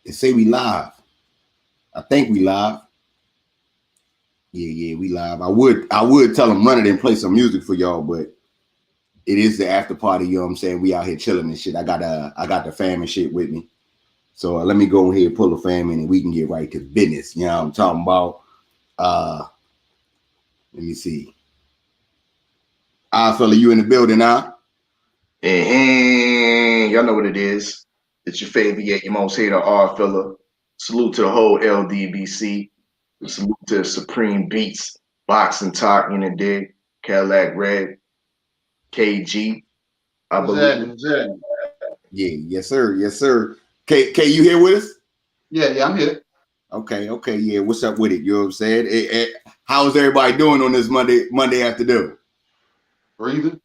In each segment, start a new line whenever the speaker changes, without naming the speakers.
They say we live. I think we live. Yeah, we live. I would tell them run it and play some music for y'all, but it is the after party. You know what I'm saying? We out here chilling and shit. I got the fam and shit with me. So let me go ahead and pull the fam in and we can get right to business. You know what I'm talking about? Let me see. Fella, you in the building now?
And y'all know what it is. It's your favorite, yet your most hater, fella. Salute to the whole LDBC. Salute to Supreme Beats, Boxing Talk, in the dig, Cadillac Red, KG. I believe.
Yeah, yes, sir. K, you here with us?
Yeah, I'm here.
Okay, yeah. What's up with it? You know what I'm saying? How's everybody doing on this Monday afternoon?
Breathing.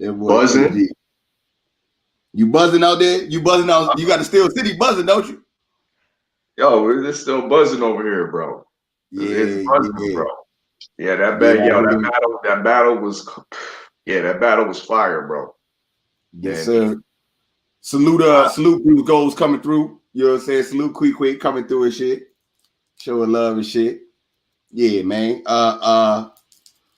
Buzzing.
You buzzing out there? You buzzing out? You got the Steel City buzzing, don't you?
Yo, it's still buzzing over here, bro. It's buzzing, bro. Yeah, that battle was fire, bro.
Yes, sir. Salute Bruce Goals coming through. You know what I'm saying? Salute Quick coming through and shit. Showing love and shit. Yeah, man.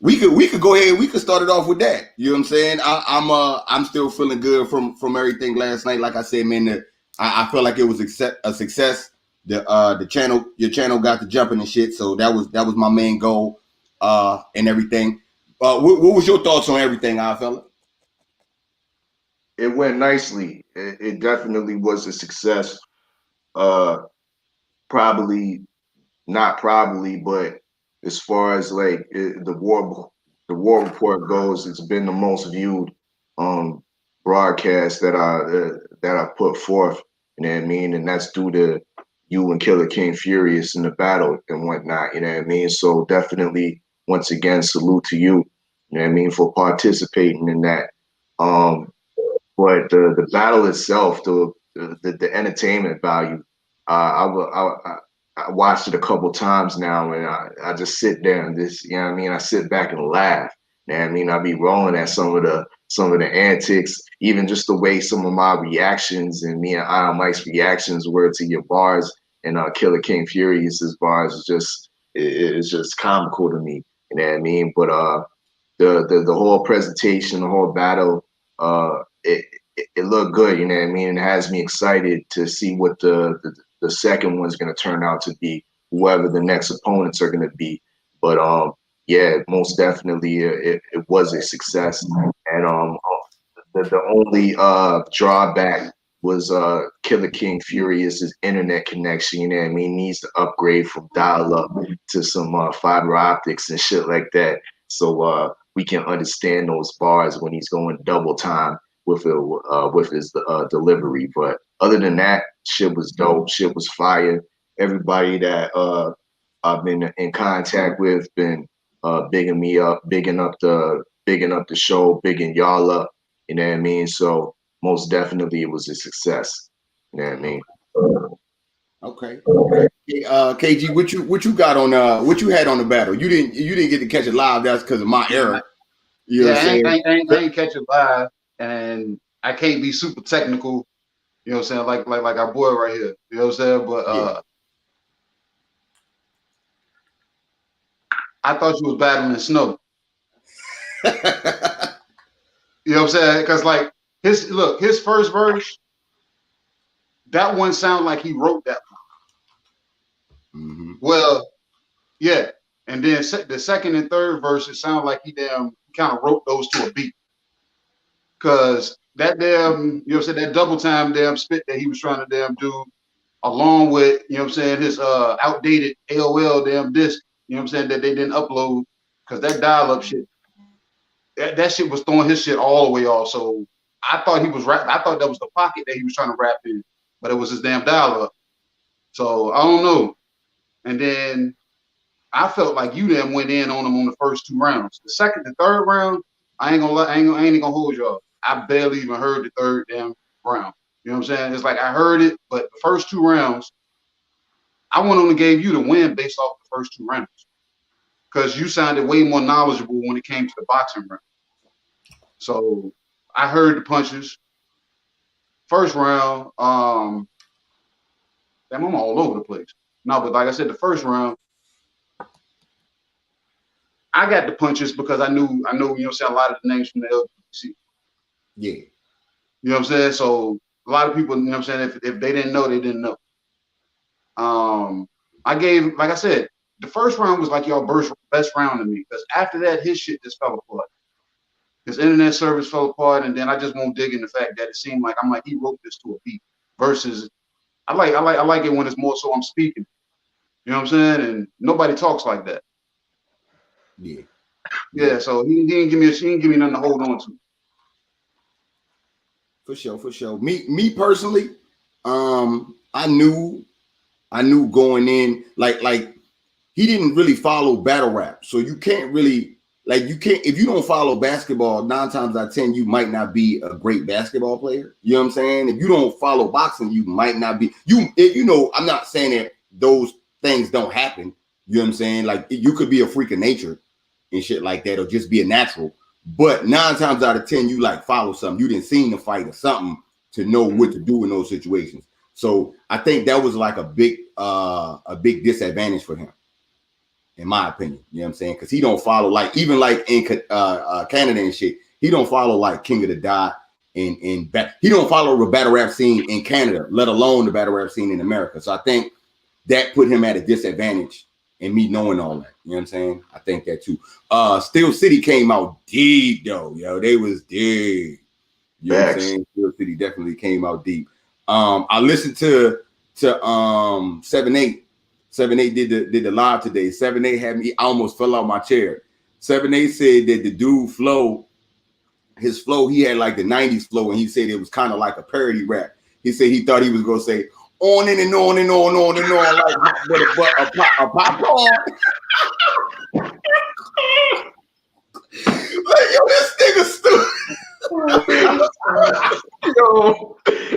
We could go ahead. We could start it off with that. You know what I'm saying? I'm still feeling good from everything last night. Like I said, man, I feel like it was a success. Your channel got to jumping and shit. So that was my main goal and everything. What was your thoughts on everything, fella?
It went nicely. It definitely was a success. Not probably, but as far as like the war report goes, it's been the most viewed broadcast that I put forth. You know what I mean? And that's due to you and Killer King Furious in the battle and whatnot. You know what I mean? So definitely, once again, salute to you. You know what I mean, for participating in that. But the battle itself, the entertainment value, I watched it a couple times now, and I just sit there and you know what I mean? I sit back and laugh. You know what I mean? I be rolling at some of the antics, even just the way some of my reactions and me and Iron Mike's reactions were to your bars and Killer King Furious's bars is just comical to me. You know what I mean? But the whole presentation, the whole battle, it looked good. You know what I mean? It has me excited to see what the second one's going to turn out to be, whoever the next opponents are going to be. But yeah, most definitely it was a success. And the only drawback was Killer King Furious's internet connection. You know what I mean? Needs to upgrade from dial-up to some fiber optics and shit like that. So we can understand those bars when he's going double time with his delivery. But other than that, shit was dope. Shit was fire. Everybody that I've been in contact with been bigging me up, bigging up the show, bigging y'all up. You know what I mean? So most definitely it was a success. You know what I mean?
Okay. KG, what you got on what you had on the battle? You didn't get to catch it live. That's because of my error.
You know what I'm saying? I ain't catch it live, and I can't be super technical. You know what I'm saying? Like our boy right here. You know what I'm saying? But I thought you was battling snow. You know what I'm saying? Because like his first verse, that one sounded like he wrote that one.
Mm-hmm.
Well, yeah. And then the second and third verse, it sounded like he kind of wrote those to a beat. Because that damn, you know what I'm saying, that double time damn spit that he was trying to damn do, along with, you know what I'm saying, his outdated AOL damn disc, you know what I'm saying, that they didn't upload, because that dial-up shit, that shit was throwing his shit all the way off. So I thought he was rapping. I thought that was the pocket that he was trying to rap in, but it was his damn dial-up. So I don't know. And then I felt like you then went in on him on the first two rounds. The third round, I ain't gonna lie, I ain't gonna hold y'all. I barely even heard the third damn round. You know what I'm saying? It's like I heard it, but the first two rounds, I went on and gave you the win based off the first two rounds. Because you sounded way more knowledgeable when it came to the boxing round. So I heard the punches. first round, damn, I'm all over the place. No, but like I said, the first round, I got the punches because I know, you know what I'm saying, a lot of the names from the LWC.
Yeah.
You know what I'm saying? So a lot of people, you know what I'm saying, if they didn't know, they didn't know. I gave, like I said, the first round was like y'all best round to me because after that, his shit just fell apart. His internet service fell apart, and then I just won't dig in the fact that it seemed like he wrote this to a beat. Versus, I like it when it's more so I'm speaking. You know what I'm saying? And nobody talks like that.
Yeah.
Yeah. So he didn't give me nothing to hold on to.
For sure. Me personally, I knew going in like he didn't really follow battle rap, so you can't really if you don't follow basketball, 9 times out of 10 you might not be a great basketball player. You know what I'm saying? If you don't follow boxing, you might not be. I'm not saying that those things don't happen. You know what I'm saying? Like you could be a freak of nature and shit like that, or just be a natural. But 9 times out of 10, you like follow something. You didn't see the fight or something to know what to do in those situations. So I think that was like a big disadvantage for him, in my opinion. You know what I'm saying? Because he don't follow even in Canada and shit. He don't follow like King of the Dot and he don't follow the battle rap scene in Canada, let alone the battle rap scene in America. So I think that put him at a disadvantage. And me knowing all that, you know what I'm saying? I think that too. Steel City came out deep though, yo. They was deep. You know what I'm saying? Steel City definitely came out deep. I listened to 7-8. 7-8 did the live today. 7-8 had me. I almost fell out my chair. 7-8 said that the dude his flow, he had like the 90s flow, and he said it was kind of like a parody rap. He said he thought he was gonna say on and on and on and on and on like a popcorn. Like, yo, this nigga stupid.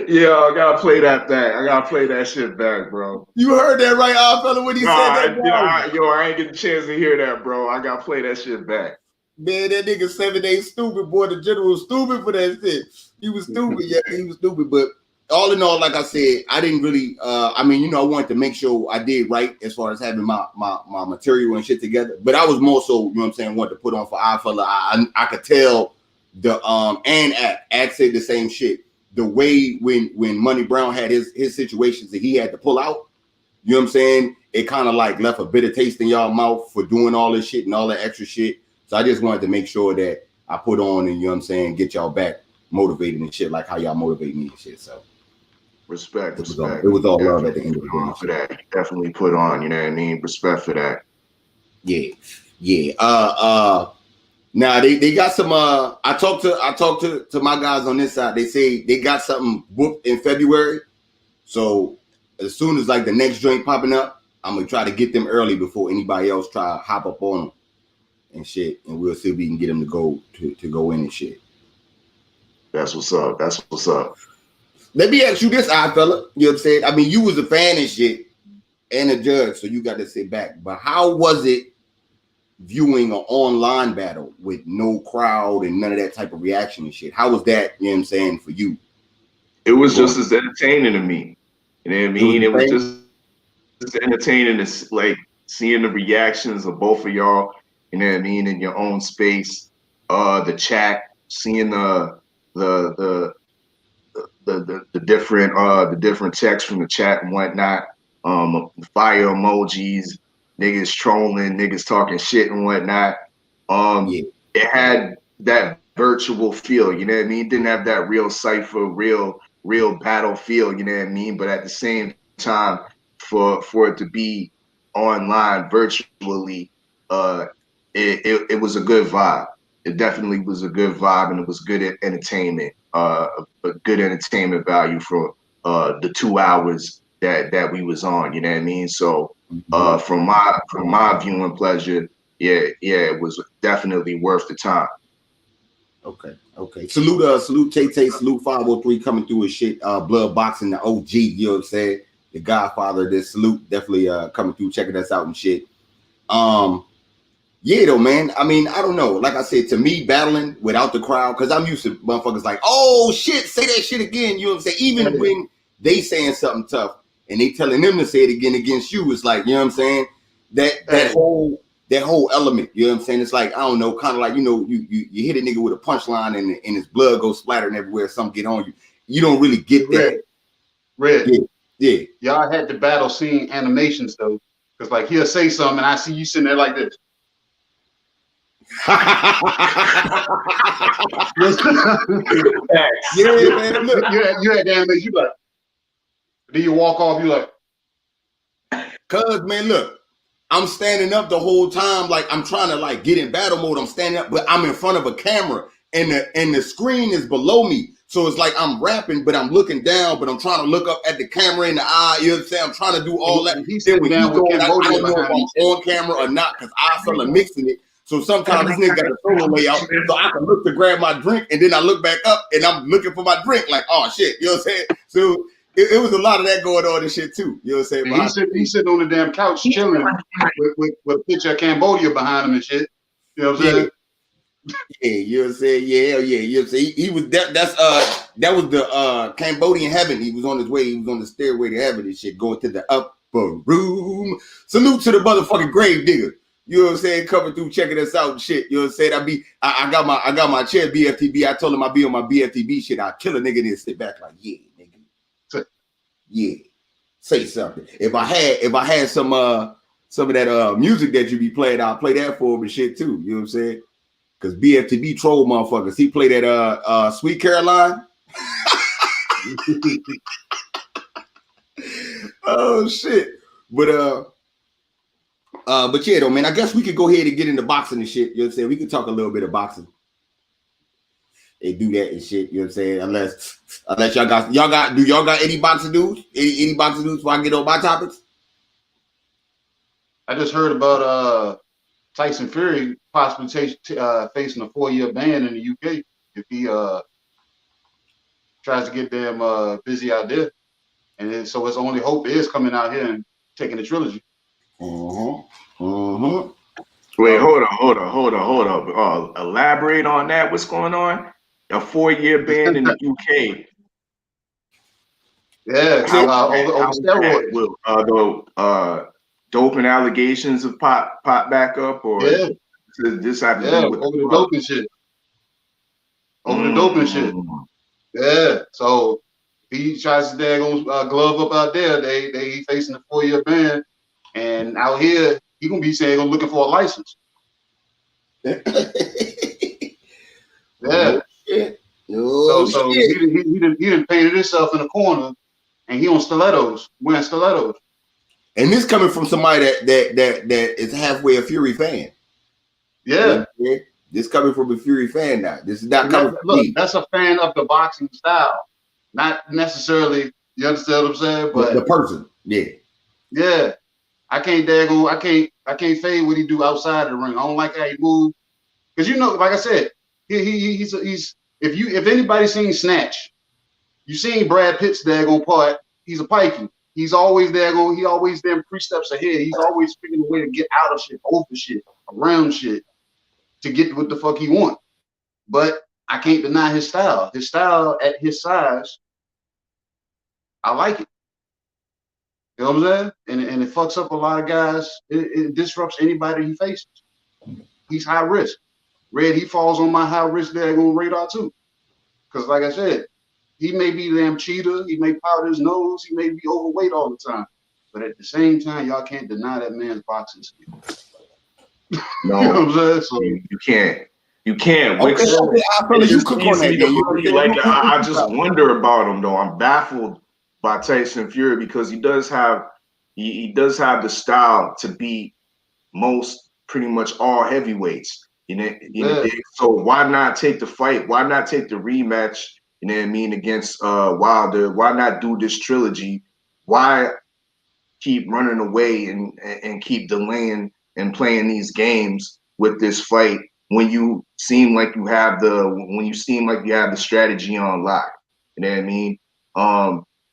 Yo, I gotta play that back. I gotta play that shit back, bro.
You heard that right, odd fella, when he said that?
I ain't getting a chance to hear that, bro. I gotta play that shit back.
Man, that nigga 7-8 stupid, boy. The general was stupid for that shit. He was stupid, yeah, he was stupid. But all in all, like I said, I didn't really. I wanted to make sure I did right as far as having my material and shit together. But I was more so, you know what I'm saying, wanted to put on for odd fella. I could tell the and Act said the same shit. The way when Money Brown had his situations that he had to pull out, you know what I'm saying? It kind of like left a bitter taste in y'all mouth for doing all this shit and all that extra shit. So I just wanted to make sure that I put on and, you know what I'm saying, get y'all back motivated and shit like how y'all motivate me and shit. So
respect.
It was all love at the end of the day.
For that, definitely put on. You know what I mean? Respect for that.
Yeah. Now they got some. I talked to my guys on this side. They say they got something booked in February. So as soon as like the next joint popping up, I'm gonna try to get them early before anybody else try to hop up on them and shit, and we'll see if we can get them to go in and shit.
That's what's up.
Let me ask you this, odd fella. You know what I'm saying? I mean, you was a fan and shit and a judge, so you got to sit back. But how was it viewing an online battle with no crowd and none of that type of reaction and shit? How was that, you know what I'm saying, for you?
It was just as entertaining to me. You know what I mean? It was just entertaining to like seeing the reactions of both of y'all, you know what I mean, in your own space. The chat, seeing the different texts from the chat and whatnot. Fire emojis, niggas trolling, niggas talking shit and whatnot. It had that virtual feel, you know what I mean? It didn't have that real cipher, real battle feel, you know what I mean? But at the same time, for it to be online virtually, it was a good vibe. It definitely was a good vibe, and it was good entertainment, a good entertainment value for the 2 hours that we was on, you know what I mean? So from my viewing pleasure, yeah, it was definitely worth the time.
Okay. Salute Tay, salute 503 coming through his shit. Blood Boxing, the OG, you know what I'm saying? The godfather of this. Salute, definitely coming through, checking us out and shit. Yeah, though, man. I mean, I don't know. Like I said, to me, battling without the crowd, because I'm used to motherfuckers like, oh shit, say that shit again. You know what I'm saying? Even when they saying something tough and they telling them to say it again against you, it's like, you know what I'm saying? That whole element, you know what I'm saying? It's like, I don't know, kind of like, you know, you hit a nigga with a punchline and his blood goes splattering everywhere, something get on you. You don't really get that.
Red.
Yeah.
Y'all had the battle scene animations though. Because like he'll say something and I see you sitting there like this.
Yeah, man. Look.
You had the animation, you like, then you walk off, you like,
cuz man, look, I'm standing up the whole time, like I'm trying to like get in battle mode. I'm standing up, but I'm in front of a camera and the screen is below me. So it's like I'm rapping, but I'm looking down, but I'm trying to look up at the camera in the eye. You know what I'm saying? I'm trying to do all that. Then when he's going, I don't know if I'm on camera or not because I feel like mixing it. So sometimes this nigga got a solo layout, so I can look to grab my drink, and then I look back up, and I'm looking for my drink, like, oh shit, you know what I'm saying? So it was a lot of that going on and shit too. You know what I'm saying?
He's sitting on the damn couch chilling with a picture of Cambodia behind him and shit. You know what I'm saying?
Yeah, you know what I'm saying? Yeah. You know what I'm saying? He was that was the Cambodian heaven. He was on his way, he was on the stairway to heaven and shit, going to the upper room. Salute to the motherfucking grave digger. You know what I'm saying? Coming through, checking us out and shit. You know what I'm saying? I got my chair BFTB. I told him I'd be on my BFTB shit. I'd kill a nigga and then sit back like, yeah, nigga. Yeah. Say something. If I had some of that music that you be playing, I'll play that for him and shit too. You know what I'm saying? Because BFTB troll motherfuckers. He played that Sweet Caroline. Oh shit. But yeah, though, man, I guess we could go ahead and get into boxing and shit. You know what I'm saying? We could talk a little bit of boxing. They do that and shit, you know what I'm saying? Unless y'all got any boxing news? Any boxing news before I get on my topics?
I just heard about Tyson Fury possibly facing a 4-year ban in the UK if he tries to get them busy out there. And so his only hope is coming out here and taking the trilogy.
Wait, hold on. Elaborate on that. What's going on? A 4-year ban in the UK.
Yeah, over steroids.
Doping allegations have popped back up, or this have to do with
over the doping shit. Over the doping shit. Yeah, so he tries to glove up out there. They facing a 4-year ban, and out here he gonna be saying looking for a license. Yeah.
No
so
shit.
he didn't painted himself in a corner, and he on stilettos, wearing stilettos.
And this coming from somebody that is halfway a Fury fan.
Yeah.
This coming from a Fury fan now. This is not coming from me.
That's a fan of the boxing style, not necessarily. You understand what I'm saying? But
the person,
yeah. I can't fade what he do outside the ring. I don't like how he move, because you know, like I said, he's if anybody's seen Snatch, you seen Brad Pitt's daggone part. He's a pikey. He's always he always them 3 steps ahead. He's always figuring a way to get out of shit, over shit, around shit, to get what the fuck he want. But I can't deny his style. His style at his size, I like it. You know what I'm saying? And it fucks up a lot of guys. It disrupts anybody he faces. He's high risk. Red, he falls on my high risk daggone radar too. Because like I said, he may be damn cheater. He may powder his nose. He may be overweight all the time. But at the same time, y'all can't deny that man's boxing skill.
No,
you know what I'm saying? So,
you can't. You can't.
Okay, I feel like you cook on that.
I just wonder about him though. I'm baffled by Tyson Fury because he does have the style to beat most, pretty much all heavyweights. You know, so why not take the fight? Why not take the rematch? You know what I mean, against Wilder? Why not do this trilogy? Why keep running away and keep delaying and playing these games with this fight when you seem like you have the strategy on lock? You know what I mean?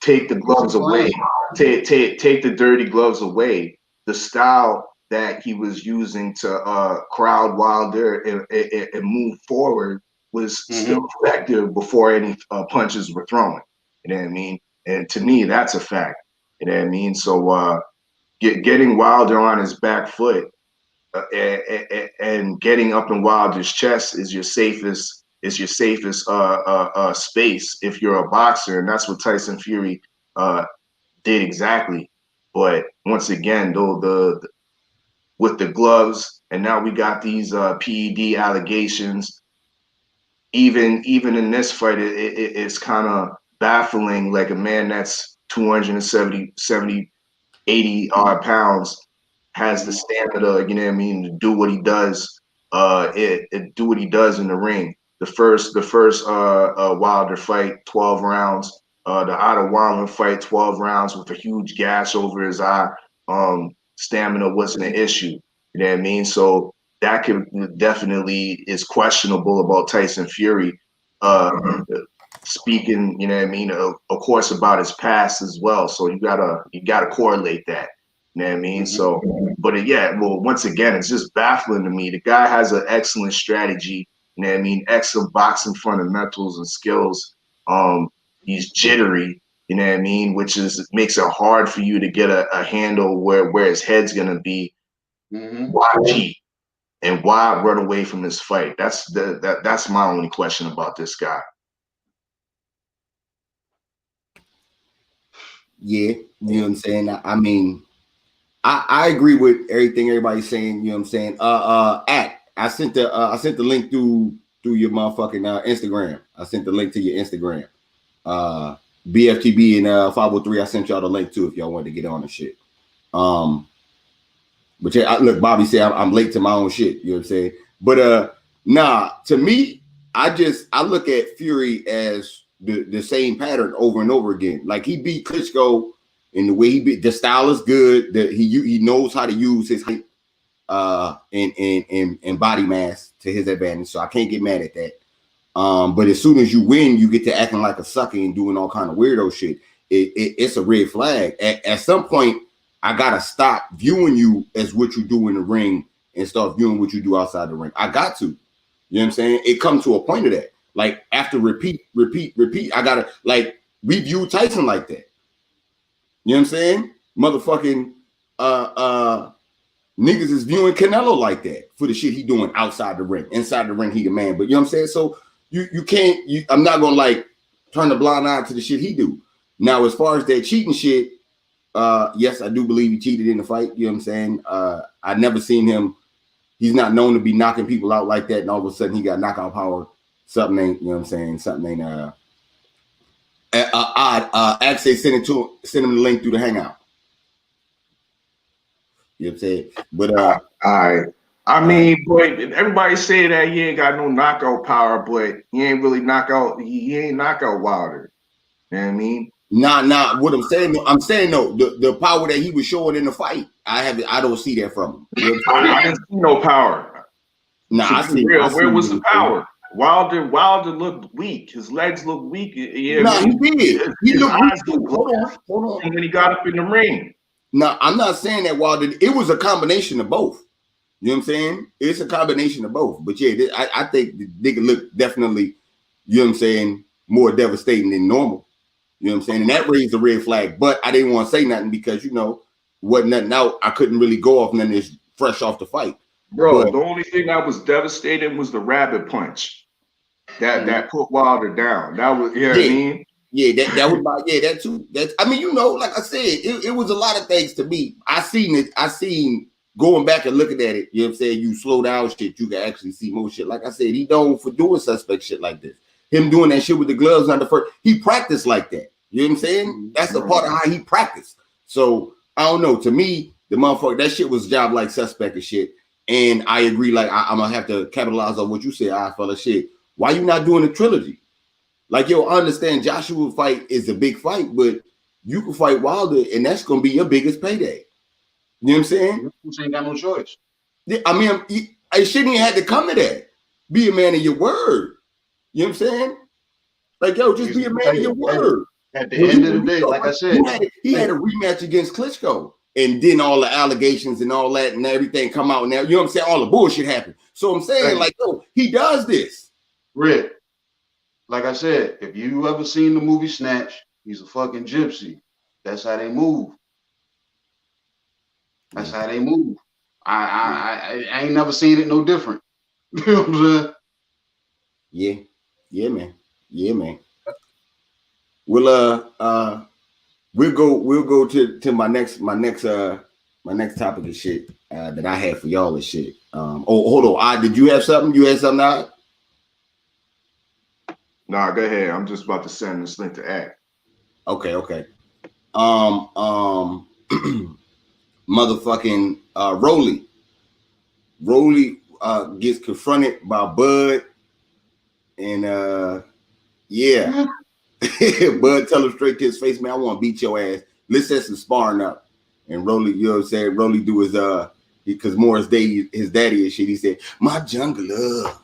Take the gloves away. Take the dirty gloves away. The style that he was using to crowd Wilder and move forward was still effective before any punches were thrown. You know what I mean? And to me, that's a fact. You know what I mean? So getting Wilder on his back foot and getting up in Wilder's chest is your safest space if you're a boxer, and that's what Tyson Fury did exactly. But once again, though, the with the gloves, and now we got these PED allegations. Even in this fight, it's kind of baffling. Like a man that's 270, 80 odd pounds has the stamina, you know what I mean, to do what he does, do what he does in the ring. The first Wilder fight, 12 rounds. The Otto Warman fight, 12 rounds with a huge gash over his eye. Stamina wasn't an issue. You know what I mean? So that definitely is questionable about Tyson Fury. Speaking, you know what I mean, of course, about his past as well. So you gotta correlate that. You know what I mean? So, but yeah, well, once again, it's just baffling to me. The guy has an excellent strategy. You know what I mean? Excellent boxing fundamentals and skills. He's jittery. You know what I mean? Which makes it hard for you to get a handle where his head's gonna be. Why cheat and why run away from this fight? That's my only question about this guy.
Yeah, you know what I'm saying? I mean, I agree with everything everybody's saying, you know what I'm saying? I sent the link through your motherfucking Instagram. I sent the link to your Instagram. BFTB and 503, I sent y'all the link too if y'all wanted to get on the shit. But yeah, look, Bobby said I'm late to my own shit, you know what I'm saying? But nah, to me, I look at Fury as the same pattern over and over again. Like he beat Klitschko in the way he beat. The style is good. He knows how to use his height and body mass to his advantage. So I can't get mad at that. But as soon as you win, you get to acting like a sucker and doing all kind of weirdo shit. It's a red flag. At some point, I gotta stop viewing you as what you do in the ring and start viewing what you do outside the ring. I got to. You know what I'm saying? It comes to a point of that. Like after repeat, I gotta we view Tyson like that. You know what I'm saying? Motherfucking niggas is viewing Canelo like that for the shit he doing outside the ring. Inside the ring, he the man. But you know what I'm saying? So you can't. I'm not gonna turn the blind eye to the shit he do. Now, as far as that cheating shit, yes, I do believe he cheated in the fight. You know what I'm saying? I never seen him. He's not known to be knocking people out like that, and all of a sudden he got knockout power. Something ain't, you know what I'm saying? Something ain't odd. Actually send him the link through the hangout. You know what I'm saying? But
all right. I mean, boy, everybody say that he ain't got no knockout power, but he ain't really knockout Wilder. You know what I mean?
Nah. What I'm saying though, the power that he was showing in the fight, I don't see that from him. You know what I'm saying?
I didn't see no power.
Nah,
where was the power? Wilder looked weak. His legs looked weak. Yeah,
no, he did. He looked weak.
Hold on. And then he got up in the ring.
No, I'm not saying that Wilder. It was a combination of both. You know what I'm saying? It's a combination of both. But yeah, I think the nigga looked definitely, you know what I'm saying, more devastating than normal. You know what I'm saying? And that raised a red flag. But I didn't want to say nothing because, wasn't nothing out. I couldn't really go off nothing that's fresh off the fight.
Bro, the only thing that was devastating was the rabbit punch. That put Wilder down. That was, you know what I mean?
Yeah, that was that too. I mean, like I said, it was a lot of things to me. I seen going back and looking at it, you know what I'm saying? You slow down shit, you can actually see more shit. Like I said, he known for doing suspect shit like this. Him doing that shit with the gloves on the first, he practiced like that. You know what I'm saying? That's a part of how he practiced. So I don't know. To me, the motherfucker, that shit was job like suspect and shit. And I agree, like I'm gonna have to capitalize on what you said, fella shit. Why you not doing a trilogy? Like, I understand Joshua fight is a big fight, but you can fight Wilder, and that's gonna be your biggest payday. You know what I'm saying?
You ain't got no choice.
I mean, I shouldn't even have to come to that. Be a man of your word. You know what I'm saying? Like, just be a man of your word.
At the end of the day, like I said,
he had a rematch against Klitschko. and then all the allegations and all that and everything come out now. You know what I'm saying? All the bullshit happened. So I'm saying, like, yo, he does this.
Rick, like I said, if you ever seen the movie Snatch, he's a fucking gypsy. That's how they move. That's how they move. I ain't never seen it no different. You know what I'm saying?
Yeah, man. We'll go to my next topic of shit that I have for y'all and shit. Hold on. Did you have something? You had something out?
Nah, go ahead. I'm just about to send this link to Act.
Okay. Motherfucking Rolly gets confronted by Bud, and yeah. Bud tell him straight to his face, man, I want to beat your ass. Let's set some sparring up. And Rolly, you know what I'm saying? Rolly do his because Morris Day, his daddy and shit, he said, my jungle love.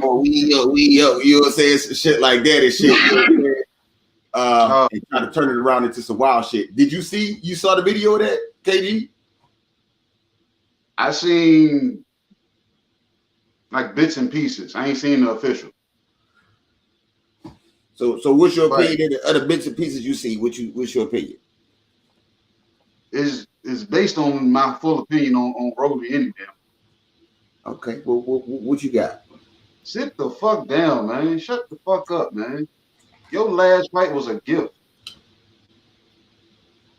Oh, we up, you know what I'm saying? Shit like that and shit. You know what I'm saying? And try to turn it around into some wild shit. You saw the video of that, KG?
I seen like bits and pieces. I ain't seen the official.
So what's your opinion of the other bits and pieces you see? What's your opinion?
Is based on my full opinion on Rolly anyway.
Okay, well, what you got?
Sit the fuck down, man. Shut the fuck up, man. Your last fight was a gift. It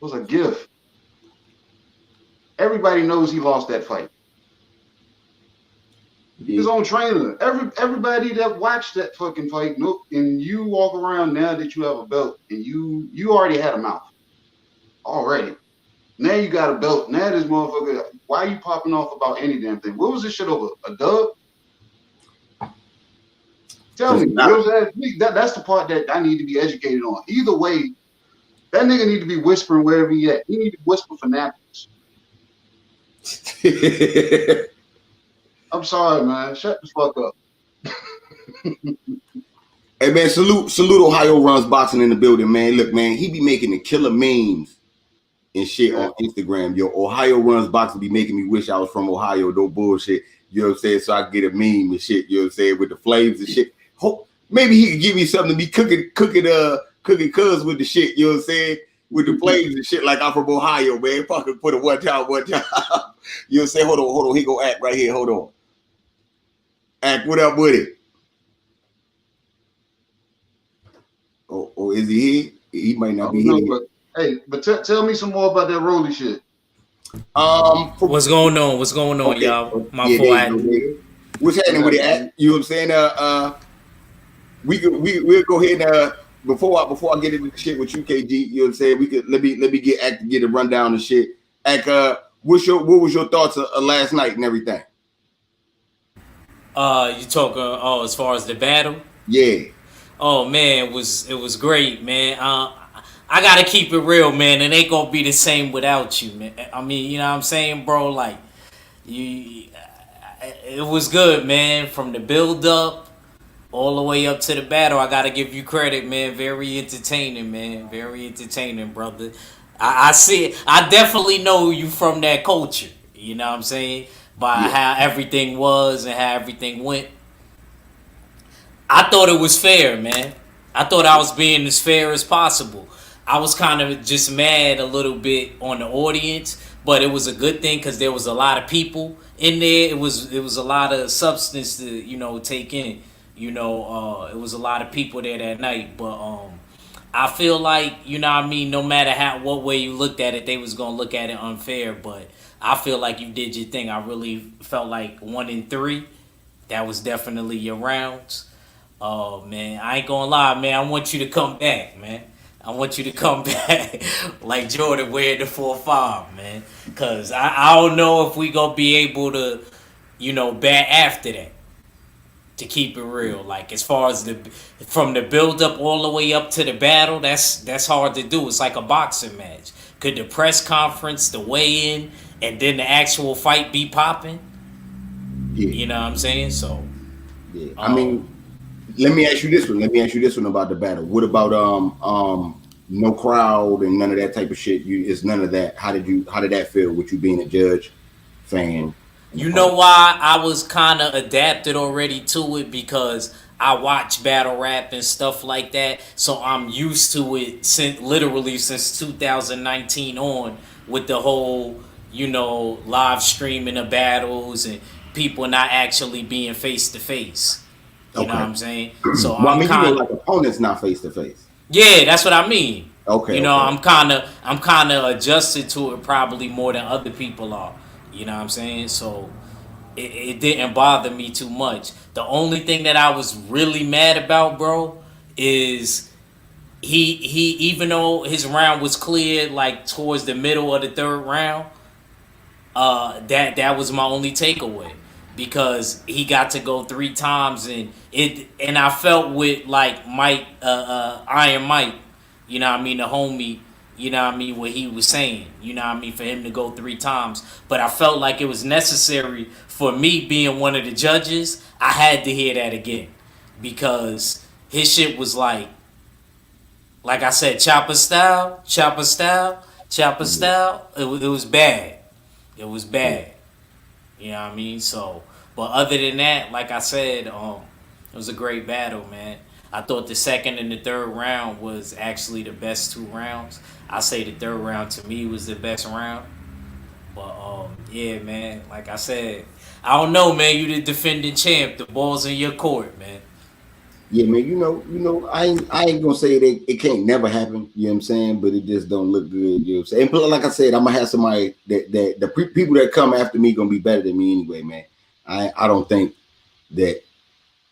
was a gift. Everybody knows he lost that fight. Yeah. His own trainer. Everybody that watched that fucking fight, and you walk around now that you have a belt, and you already had a mouth. Already. Now you got a belt. Now this motherfucker, why are you popping off about any damn thing? What was this shit over? A dub? Tell me. That's the part that I need to be educated on. Either way, that nigga need to be whispering wherever he at. He need to whisper for napkins. I'm sorry, man. Shut the fuck up.
Hey, man, salute Ohio Runs Boxing in the building, man. Look, man, he be making the killer memes and shit on Instagram. Yo, Ohio Runs Boxing be making me wish I was from Ohio. No bullshit. You know what I'm saying? So I can get a meme and shit, you know what I'm saying, with the flames and shit. Maybe he could give me something to be cooking cuz with the shit, you know what I'm saying? With the flames and shit, like I'm from Ohio, man. Fucking put it one time. You know what I'm saying? Hold on. He go Act right here. Hold on. Act, what up with it? Oh, is he here? He might not be here.
But tell me some more about that Rolly shit.
What's going on, okay. Y'all? My fault.
What's happening with it? You know what I'm saying? We'll go ahead and before I get into the shit with you, KG, you know what I'm saying? We could let me get Act to get a rundown of shit. Act, what was your thoughts of last night and everything?
You talking as far as the battle?
Yeah.
Oh man, it was great, man. I gotta keep it real, man. It ain't gonna be the same without you, man. I mean, you know what I'm saying, bro? Like, it was good, man. From the build up all the way up to the battle, I gotta give you credit, man. Very entertaining, man. Very entertaining, brother. I see it. I definitely know you from that culture. You know what I'm saying? By how everything was and how everything went. I thought it was fair, man. I thought I was being as fair as possible. I was kind of just mad a little bit on the audience, but it was a good thing because there was a lot of people in there. It was a lot of substance to take in. It was a lot of people there that night. But I feel like no matter what way you looked at it, they was gonna look at it unfair. But I feel like you did your thing. I really felt like 1 in 3. That was definitely your rounds. Oh man, I ain't gonna lie, man. I want you to come back, man. I want you to come back like Jordan wearing the 4-5, man. Cause I don't know if we gonna be able to, bat after that. To keep it real, like as far as from the build up all the way up to the battle, that's hard to do. It's like a boxing match. Could the press conference, the weigh-in, and then the actual fight be popping? Yeah. You know what I'm saying? So,
yeah. I mean. Let me ask you this one. About the battle. What about no crowd and none of that type of shit. It's none of that. How did that feel with you being a judge, fan?
You know why I was kind of adapted already to it, because I watch battle rap and stuff like that, so I'm used to it since 2019 on, with the whole live streaming of battles and people not actually being face to face. You know what I'm saying? So
well,
I'm kind of
like opponents not face to face.
Yeah, that's what I mean.
Okay.
I'm kind of adjusted to it probably more than other people are. You know what I'm saying? So it didn't bother me too much. The only thing that I was really mad about, bro, is he even though his round was cleared like towards the middle of the third round, that was my only takeaway, because he got to go 3 times, and I felt with like Mike, Iron Mike, you know what I mean, the homie, you know what I mean, what he was saying, you know what I mean, for him to go 3 times. But I felt like it was necessary for me being one of the judges. I had to hear that again, because his shit was like I said, chopper style. It was bad. It was bad. You know what I mean? So, but other than that, like I said, it was a great battle, man. I thought the second and the third round was actually the best 2 rounds. I say the third round to me was the best round. But yeah, man, like I said, I don't know, man. You the defending champ. The ball's in your court, man.
Yeah, man. I ain't gonna say that it can't never happen. You know what I'm saying? But it just don't look good. You know what I'm saying? And like I said, I'm gonna have somebody that people that come after me gonna be better than me anyway, man. I don't think that.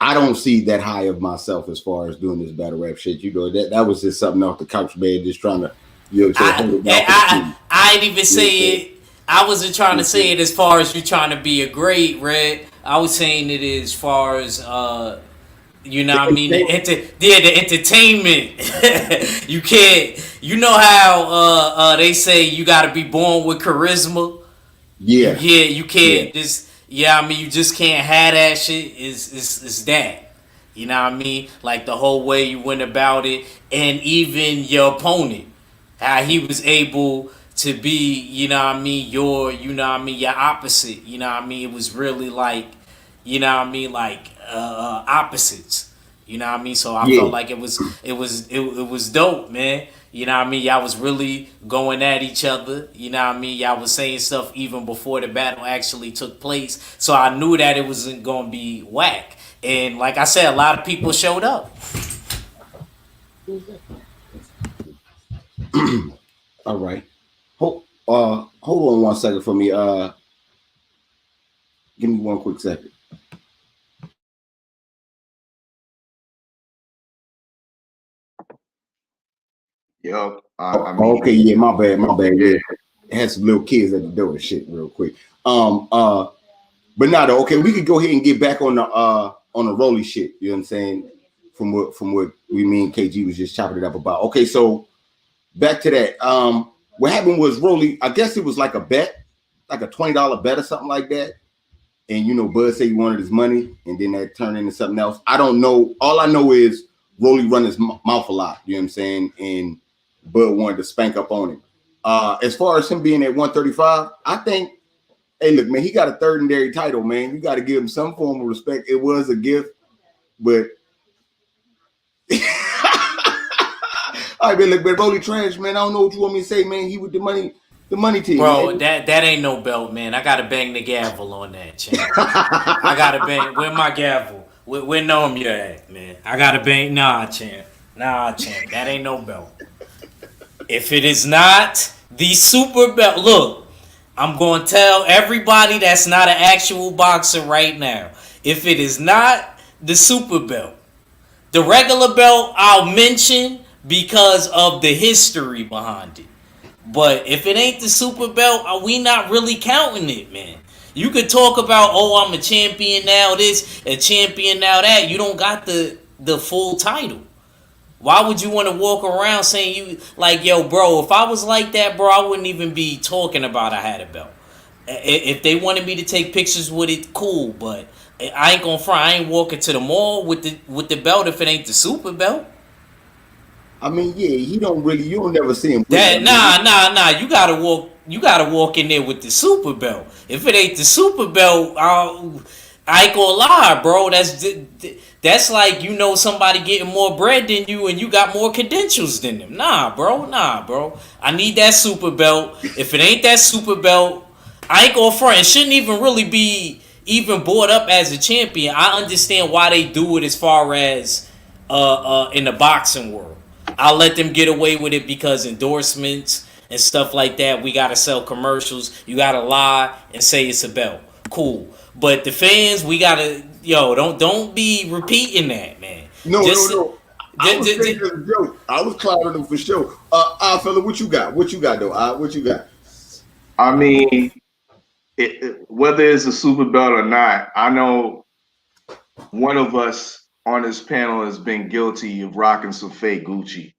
I don't see that high of myself as far as doing this battle rap shit. You know, that was just something off the couch, man, just trying to, you know what I'm saying?
I ain't even say it. I wasn't trying to say it as far as you trying to be a great, Red. I was saying it as far as, you know what I mean? The entertainment. You can't, you know how they say you got to be born with charisma?
Yeah.
Yeah, you can't just... Yeah, I mean, you just can't have that shit. Is that, you know what I mean? Like the whole way you went about it, and even your opponent, how he was able to be, you know what I mean, your opposite. You know what I mean? It was really like, you know what I mean, like opposites. You know what I mean? So I felt like it was dope, man. You know what I mean? Y'all was really going at each other. You know what I mean? Y'all was saying stuff even before the battle actually took place. So I knew that it wasn't going to be whack. And like I said, a lot of people showed up.
All right. Hold on 1 second for me. Give me 1 quick second.
Yep.
Okay, yeah, my bad. Yeah. It had some little kids at the door and shit real quick. But now though, okay, we could go ahead and get back on the Rolly shit, you know what I'm saying? From what we mean KG was just chopping it up about. Okay, so back to that. What happened was Rolly, I guess it was like a bet, like a $20 bet or something like that. And Bud said he wanted his money, and then that turned into something else. I don't know. All I know is Rolly run his mouth a lot, you know what I'm saying? And Bud wanted to spank up on him. As far as him being at 135, I think, hey, look, man, he got a third title, man. You got to give him some form of respect. It was a gift, but all right, man, look, man, Rolly trash, man. I don't know what you want me to say, man. He with the money team,
bro.
Man.
That ain't no belt, man. I gotta bang the gavel on that, champ. I gotta bang. Where my gavel? Where Noam you at, man? I gotta bang. Nah, champ. That ain't no belt. If it is not the super belt, look, I'm going to tell everybody that's not an actual boxer right now. If it is not the super belt, the regular belt I'll mention because of the history behind it. But if it ain't the super belt, we not really counting it, man. You could talk about, I'm a champion now this, a champion now that. You don't got the full title. Why would you want to walk around saying you like, yo, bro, if I was like that, bro, I wouldn't even be talking about I had a belt. If they wanted me to take pictures with it, cool, but I ain't gonna front. I ain't walking to the mall with the belt if it ain't the super belt.
I mean, yeah, he don't really. You don't never see him.
That nah. You gotta walk. You gotta walk in there with the super belt. If it ain't the super belt, I ain't gonna lie, bro. That's like, you know, somebody getting more bread than you and you got more credentials than them. Nah, bro. I need that super belt. If it ain't that super belt, I ain't gonna front. It shouldn't even really be even brought up as a champion. I understand why they do it as far as in the boxing world. I'll let them get away with it because endorsements and stuff like that. We gotta sell commercials. You gotta lie and say it's a belt. Cool. But the fans, we gotta don't be repeating that, man.
No. I was saying as a joke. I was clowning them for sure. Fella, what you got? What you got though? What you got?
I mean, whether it's a super belt or not, I know one of us on this panel has been guilty of rocking some fake Gucci.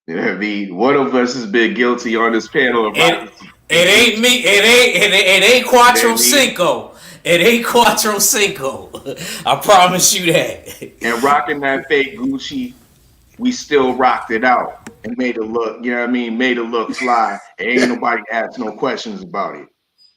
You know what I mean? One of us has been guilty on this panel of rocking some
It ain't me. It ain't Quattro Cinco. It ain't Quattro Cinco. I promise you that.
And rocking that fake Gucci, we still rocked it out and made it look, you know what I mean? Made it look fly. And ain't nobody asked no questions about it.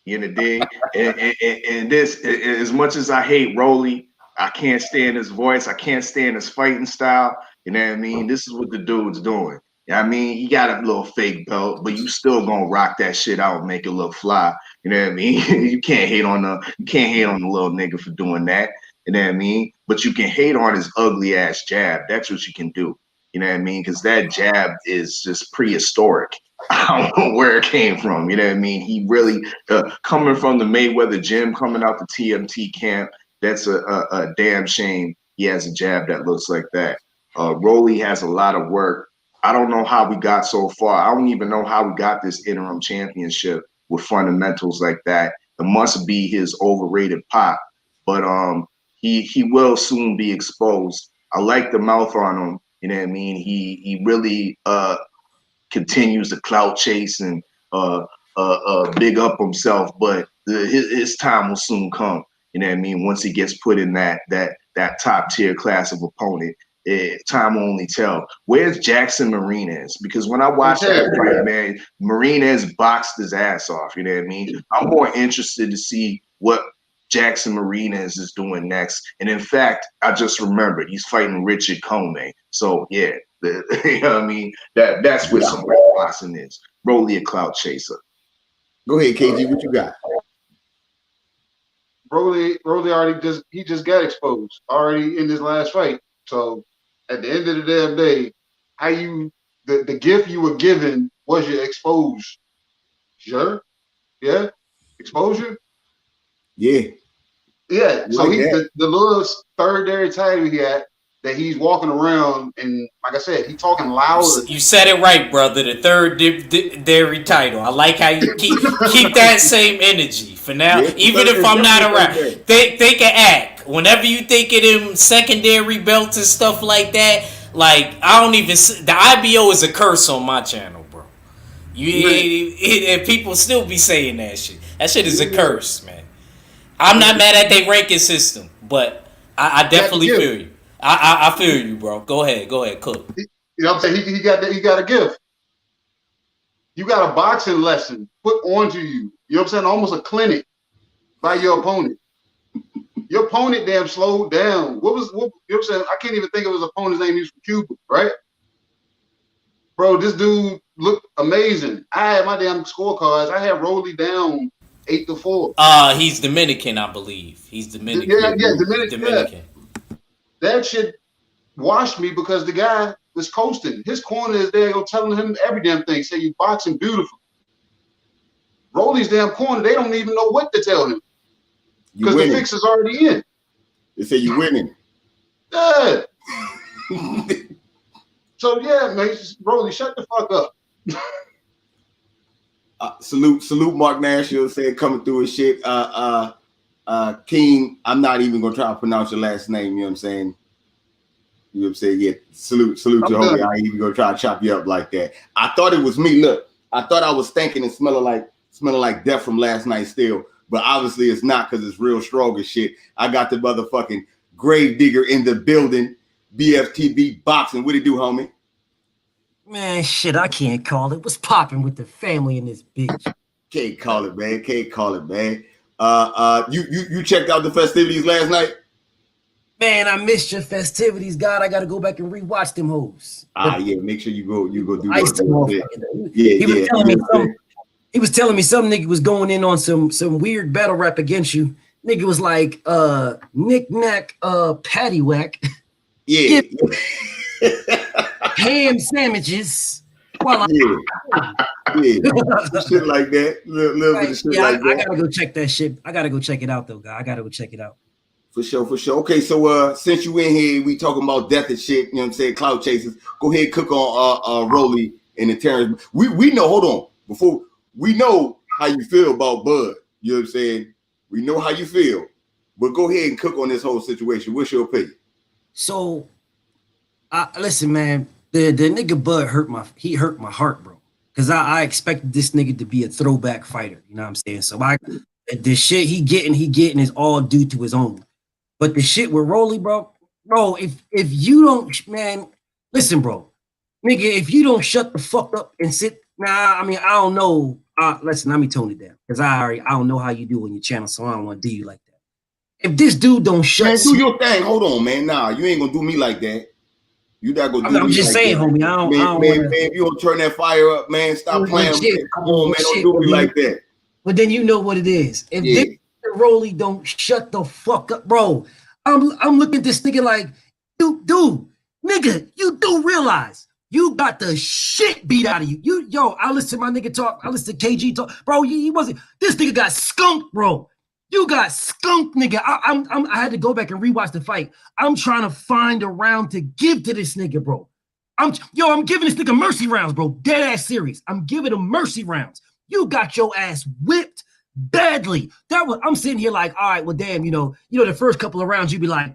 You know, dig? And this, as much as I hate Rolly, I can't stand his voice. I can't stand his fighting style. You know what I mean? This is what the dude's doing. You know what I mean? He got a little fake belt, but you still gonna rock that shit out and make it look fly. You know what I mean? You can't hate on the little nigga for doing that. You know what I mean? But you can hate on his ugly ass jab. That's what you can do. You know what I mean? Because that jab is just prehistoric. I don't know where it came from. You know what I mean? He really, coming from the Mayweather gym, coming out the TMT camp, that's a damn shame he has a jab that looks like that. Rolly has a lot of work. I don't know how we got so far. I don't even know how we got this interim championship with fundamentals like that. It must be his overrated pop. But he will soon be exposed. I like the mouth on him. You know what I mean? He really continues to clout chase and big up himself, but his time will soon come. You know what I mean? Once he gets put in that top tier class of opponent, time will only tell. Where's Jackson Marinez? Because when I watched that fight, man, Marinez boxed his ass off. You know what I mean? I'm more interested to see what Jackson Marinez is doing next. And in fact, I just remembered he's fighting Richard Comey. So yeah, you know what I mean? That's what some boxing is. Rolly a clout chaser.
Go ahead, KG. What you got?
Rolly already just got exposed already in his last fight. So at the end of the damn day, the gift you were given was your exposure. Sure? Yeah? Exposure?
Yeah.
Yeah. So like the little third dairy title he had that he's walking around and like I said, he talking louder.
You said it right, brother. The third dairy title. I like how you keep that same energy for now. Yeah, even if I'm not around, think and act. Whenever you think of them secondary belts and stuff like that, like I don't even. The IBO is a curse on my channel, bro. And people still be saying that shit. That shit is a curse, man. I'm not mad at their ranking system, but I definitely feel you. I feel you, bro. Go ahead, cook.
You know what I'm saying? He got a gift. You got a boxing lesson put onto you. You know what I'm saying? Almost a clinic by your opponent. Your opponent damn slowed down. You know what I'm saying? I can't even think of his opponent's name. He's from Cuba, right? Bro, this dude looked amazing. I had my damn scorecards. I had Rolly down 8-4.
He's Dominican, I believe. He's Dominican.
Yeah, Dominican. Yeah. That shit washed me because the guy was coasting. His corner is there, telling him every damn thing. Say you boxing beautiful. Rolly's damn corner, they don't even know what to tell him because the fix is already in.
They say you winning.
Yeah. So yeah, man, Rolly, shut the fuck
up. Salute Mark Nashville said coming through his shit. King, I'm not even gonna try to pronounce your last name, you know what I'm saying? You know what I'm saying? Yeah, salute to homie. I ain't even gonna try to chop you up like that. I thought it was me. Look, I thought I was stinking and smelling like death from last night still, but obviously it's not because it's real strong as shit. I got the motherfucking grave digger in the building. BFTB boxing. What it do, homie?
Man, shit, I can't call it. What's popping with the family in this bitch?
Can't call it, man. Can't call it, man. You checked out the festivities last night?
Man, I missed your festivities, God. I gotta go back and rewatch them hoes.
Yeah. Make sure you go do
that. He was telling me some nigga was going in on some weird battle rap against you. Nigga was like knick-knack paddywhack.
Yeah.
Ham sandwiches. Well,
shit like that. Little bit of shit like that.
I gotta go check that shit. I gotta go check it out though, guy. I gotta go check it out.
For sure. Okay, so since you in here, we talking about death and shit, you know what I'm saying, clout chasers. Go ahead, cook on Rolly and the Terrence. We know, hold on, before we know how you feel about Bud, you know what I'm saying? We know how you feel, but go ahead and cook on this whole situation. What's your opinion?
So listen, man, the nigga Bud hurt my heart, bro. Cause I expected this nigga to be a throwback fighter, you know what I'm saying? So the shit he getting is all due to his own. But the shit with Rolly, bro, if you don't, man, listen, bro, nigga, if you don't shut the fuck up and sit, I don't know. Listen, let me tone it down, because I don't know how you do on your channel, so I don't want to do you like that. If this dude don't shut,
man, do your thing. Hold on, man. Nah, you ain't gonna do me like that. You not gonna do
I'm
me
just
like
saying,
that.
homie. I don't
man, if you don't turn that fire up, man, stop playing. Come on, man, don't do me like that.
But then you know what it is. If this Rolly don't shut the fuck up, bro, I'm looking at this nigga like, nigga, you do realize you got the shit beat out of you. I listen to my nigga talk. I listen to KG talk, bro. He wasn't. This nigga got skunked, bro. You got skunked, nigga. I had to go back and rewatch the fight. I'm trying to find a round to give to this nigga, bro. I'm giving this nigga mercy rounds, bro. Dead ass serious. I'm giving him mercy rounds. You got your ass whipped badly. I'm sitting here like, all right, well, damn, the first couple of rounds, you'd be like,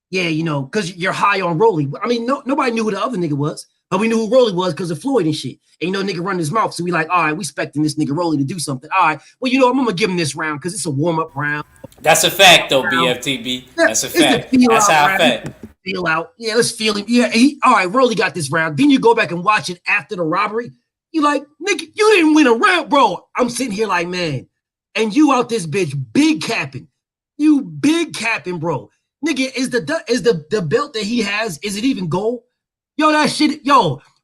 yeah, because you're high on Rolly. I mean, nobody knew who the other nigga was, but we knew who Rolly was because of Floyd and shit. And nigga running his mouth. So we like, all right, we expecting this nigga Rolly to do something. All right, well, I'm gonna give him this round because it's a warm-up round.
That's a fact, though, BFTB. That's a fact. That's how I fact.
Feel out. Yeah, let's feel him. Yeah, all right, Rolly got this round. Then you go back and watch it after the robbery. You like, nigga, you didn't win a round, bro. I'm sitting here like, man, and you out this bitch big capping. You big capping, bro. Nigga, is the belt that he has, is it even gold? That shit,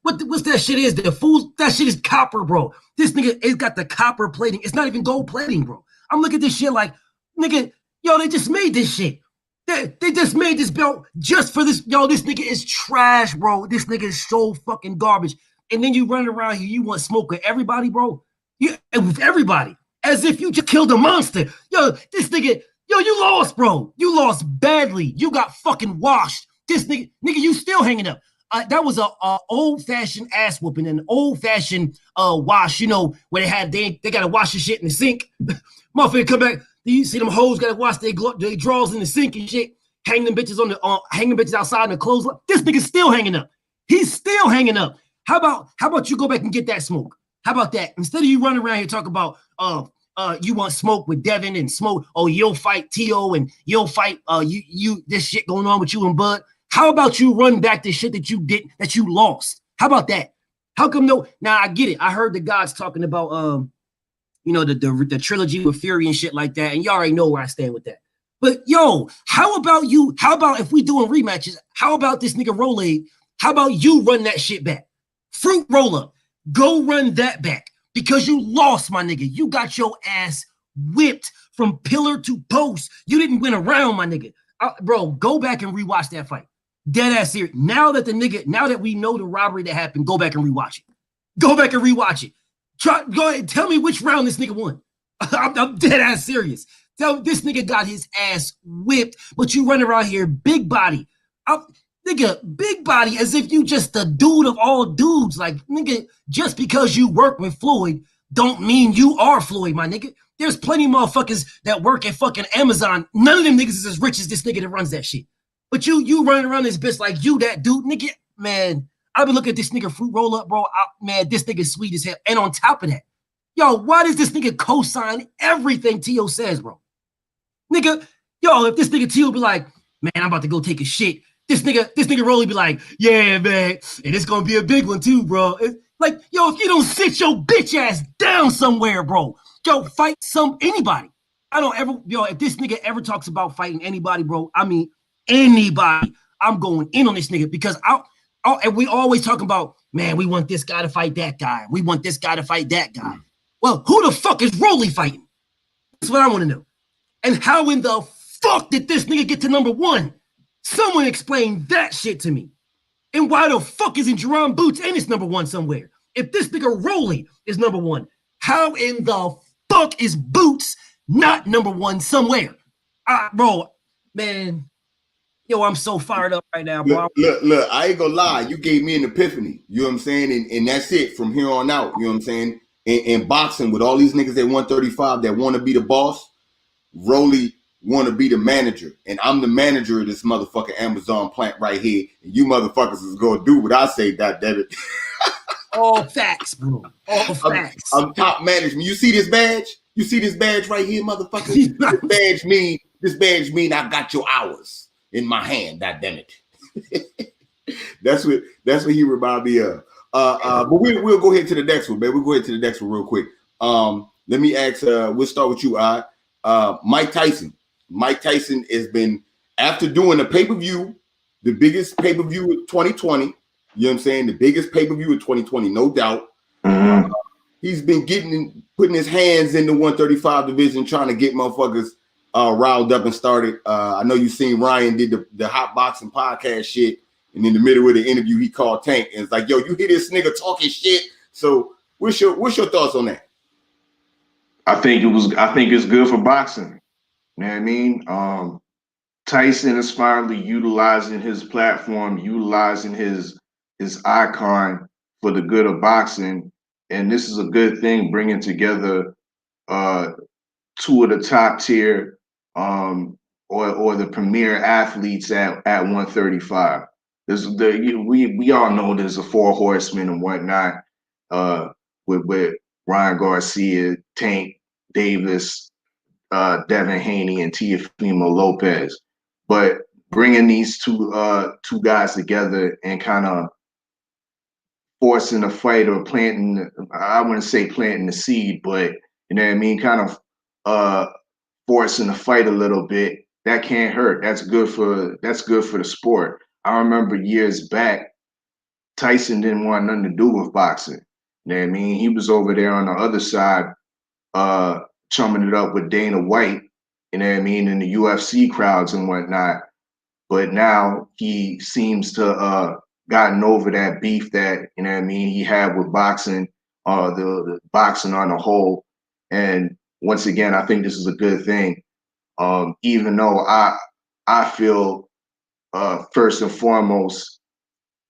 what's that shit is? The fool, that shit is copper, bro. This nigga, it's got the copper plating. It's not even gold plating, bro. I'm looking at this shit like, nigga, they just made this shit. They just made this belt just for this. This nigga is trash, bro. This nigga is so fucking garbage. And then you run around here, you want smoke with everybody, bro. With everybody. As if you just killed a monster. This nigga, you lost, bro. You lost badly. You got fucking washed. This nigga, you still hanging up. That was a old-fashioned ass whooping, an old-fashioned wash, where they gotta wash the shit in the sink. Motherfucker come back. You see them hoes gotta wash their drawers in the sink and shit. Hang them bitches hanging bitches outside in the clothes. This nigga's still hanging up. He's still hanging up. How about you go back and get that smoke? How about that? Instead of you running around here talking about you want smoke with Devin and smoke, you'll fight T.O. and you'll fight you this shit going on with you and Bud. How about you run back the shit that you did, that you lost? How about that? How come no? Now I get it. I heard the guys talking about the trilogy with Fury and shit like that, and you already know where I stand with that. But how about you? How about if we doing rematches? How about this nigga Rolade? How about you run that shit back? Fruit roll up. Go run that back. Because you lost, my nigga. You got your ass whipped from pillar to post. You didn't win a round, my nigga. Bro, go back and rewatch that fight. Dead ass serious. Now that we know the robbery that happened, go back and rewatch it. Go back and rewatch it. Go ahead, tell me which round this nigga won. I'm dead ass serious. This nigga got his ass whipped, but you run around here, big body. Nigga, big body, as if you just the dude of all dudes. Like, nigga, just because you work with Floyd don't mean you are Floyd, my nigga. There's plenty of motherfuckers that work at fucking Amazon. None of them niggas is as rich as this nigga that runs that shit. But you running around this bitch like you that dude, nigga, man. I've been looking at this nigga fruit roll up, bro. Man, this nigga sweet as hell. And on top of that, why does this nigga co-sign everything T.O. says, bro? Nigga, if this nigga T.O. be like, man, I'm about to go take a shit. This nigga Rolly be like, yeah, man, and it's gonna be a big one too, bro. It's like, yo, if you don't sit your bitch ass down somewhere, bro, yo, fight anybody. I don't ever, yo, if this nigga ever talks about fighting anybody, bro, I mean anybody, I'm going in on this nigga because and we always talking about, man, we want this guy to fight that guy. We want this guy to fight that guy. Well, who the fuck is Rolly fighting? That's what I want to know. And how in the fuck did this nigga get to number one? Someone explain that shit to me. And why the fuck isn't Jerome Boots and it's number one somewhere? If this nigga Rolly is number one, how in the fuck is Boots not number one somewhere? Bro, man, yo, I'm so fired up right now, bro.
Look, I ain't gonna lie. You gave me an epiphany. You know what I'm saying? And that's it from here on out. You know what I'm saying? In boxing, with all these niggas at 135 that want to be the boss, Rolly want to be the manager, and I'm the manager of this motherfucking Amazon plant right here, and you motherfuckers is gonna do what I say, goddammit.
All facts, bro. All facts.
I'm top management. You see this badge? You see this badge right here, motherfucker? This badge mean I got your hours in my hand, goddammit. That's what he remind me of. But we'll go ahead to the next one, man. We'll go ahead to the next one real quick. Let me ask. We'll start with you, Mike Tyson. Mike Tyson has been, after doing a pay-per-view, the biggest pay-per-view of 2020, you know what I'm saying? The biggest pay-per-view of 2020, no doubt. He's been putting his hands in the 135 division, trying to get motherfuckers riled up and started. I know you seen Ryan did the hot boxing podcast shit, and in the middle of the interview, he called Tank and it's like, yo, you hear this nigga talking shit? So what's your thoughts on that?
I think it's good for boxing. You know what I mean? Tyson is finally utilizing his platform, utilizing his icon for the good of boxing. And this is a good thing, bringing together two of the top tier or the premier athletes at 135. We all know there's a four horsemen and whatnot with Ryan Garcia, Tank Davis, Devin Haney, and Teofimo Lopez. But bringing these two guys together and kind of forcing a fight or planting, I wouldn't say planting the seed, but you know what I mean, kind of forcing the fight a little bit, that can't hurt. That's good for the sport. I remember years back, Tyson didn't want nothing to do with boxing. You know what I mean? He was over there on the other side, chumming it up with Dana White, you know what I mean, in the UFC crowds and whatnot. But now he seems to gotten over that beef that, you know what I mean, he had with boxing, the boxing on the whole. And once again, I think this is a good thing. Even though I feel first and foremost,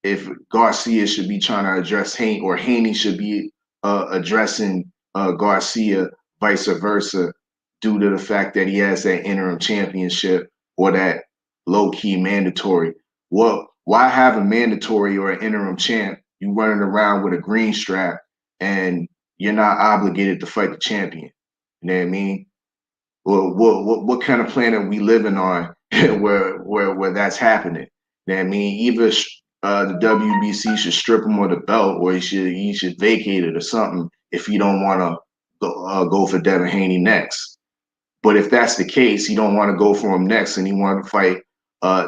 if Garcia should be trying to address Haney, or Haney should be addressing Garcia, vice versa, due to the fact that he has that interim championship or that low-key mandatory. Well, why have a mandatory or an interim champ? You running around with a green strap and you're not obligated to fight the champion. You know what I mean? Well, what kind of planet we living on where that's happening? You know what I mean? Either the WBC should strip him of the belt, or he should vacate it or something if you don't want to go for Devin Haney next. But if that's the case, he don't want to go for him next and he want to fight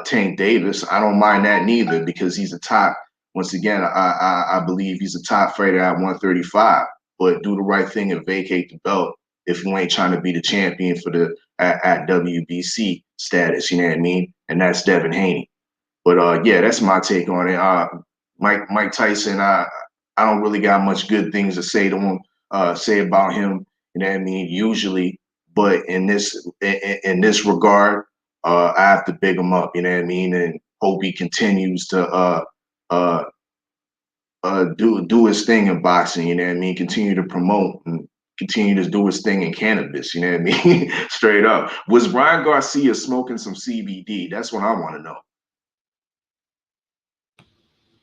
Tank Davis, I don't mind that neither, because he's a top, once again, I believe he's a top fighter at 135. But do the right thing and vacate the belt if you ain't trying to be the champion for at WBC status, you know what I mean? And that's Devin Haney. But yeah, that's my take on it. Mike Tyson, I don't really got much good things to say to him, say about him, you know what I mean, usually. But in this regard, I have to big him up, you know what I mean, and hope he continues to do his thing in boxing, you know what I mean, continue to promote and continue to do his thing in cannabis, you know what I mean, straight up. Was Ryan Garcia smoking some CBD? That's what I want to know.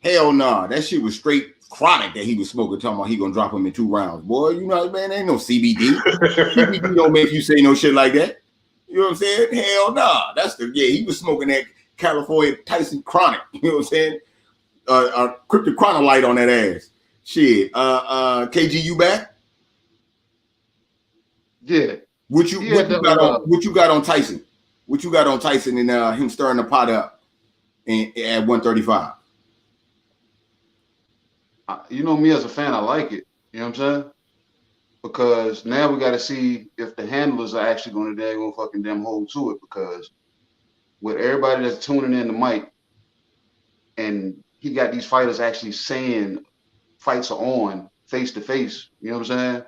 Hell nah, that shit was straight chronic that he was smoking, talking about he gonna drop him in 2 rounds. Boy, you know, man, ain't no CBD. CBD don't make you say no shit like that. You know what I'm saying? Hell nah. He was smoking that California Tyson Chronic. You know what I'm saying? Cryptic Chronolite on that ass. Shit. KG, you back?
Yeah.
What you got on Tyson? What you got on Tyson and him stirring the pot up at 135?
You know me as a fan, I like it. You know what I'm saying? Because now we got to see if the handlers are actually going to fucking damn hold to it. Because with everybody that's tuning in to Mike, and he got these fighters actually saying fights are on face to face. You know what I'm saying?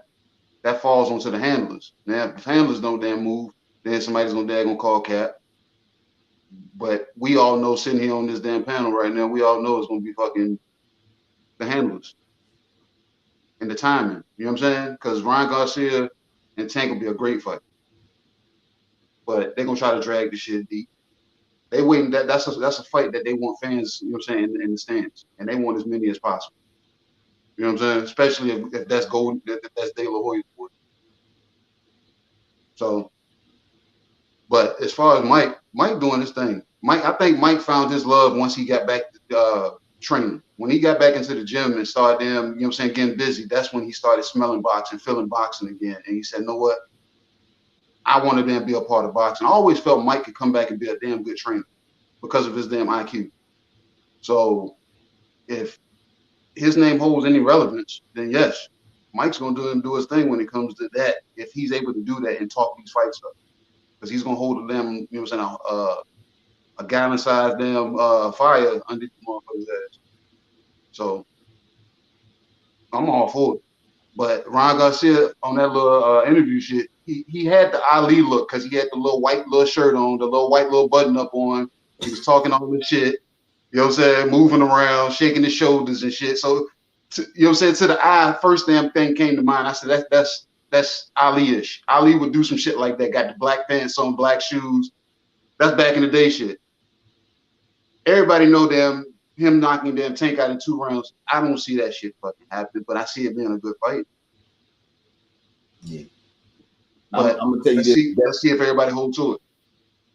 That falls onto the handlers. Now, if handlers don't damn move, then somebody's gonna call cap. But we all know, sitting here on this damn panel right now, we all know it's gonna be fucking the handlers and the timing. You know what I'm saying? Because Ryan Garcia and Tank will be a great fight, but they're gonna try to drag the shit deep. They waiting. That's a fight that they want fans. You know what I'm saying, in the stands, and they want as many as possible. You know what I'm saying? Especially if that's Golden, if that's De La Hoya's boy. So, but as far as Mike doing his thing, I think Mike found his love once he got back to training. When he got back into the gym and started you know what I'm saying, getting busy, that's when he started smelling boxing, feeling boxing again. And he said, you know what? I want to then be a part of boxing. I always felt Mike could come back and be a damn good trainer because of his damn IQ. So if his name holds any relevance, then yes, Mike's gonna do his thing when it comes to that. If he's able to do that and talk these fights up, because he's gonna hold a damn, you know what I'm saying, a gallon-sized damn fire underneath the motherfucker's ass. So I'm all for it. But Ryan Garcia on that little interview shit, he had the Ali look because he had the little white little shirt on, the little white little button up on. He was talking all this shit. You know what I'm saying? Moving around, shaking his shoulders and shit. So, you know what I'm saying? To the eye, first damn thing came to mind. I said, that's Ali-ish. Ali would do some shit like that. Got the black pants on, black shoes. That's back in the day shit. Everybody know him knocking damn Tank out in 2 rounds. I don't see that shit fucking happening, but I see it being a good fight.
Yeah.
But
I'm gonna tell you
this. Let's see if everybody holds to it.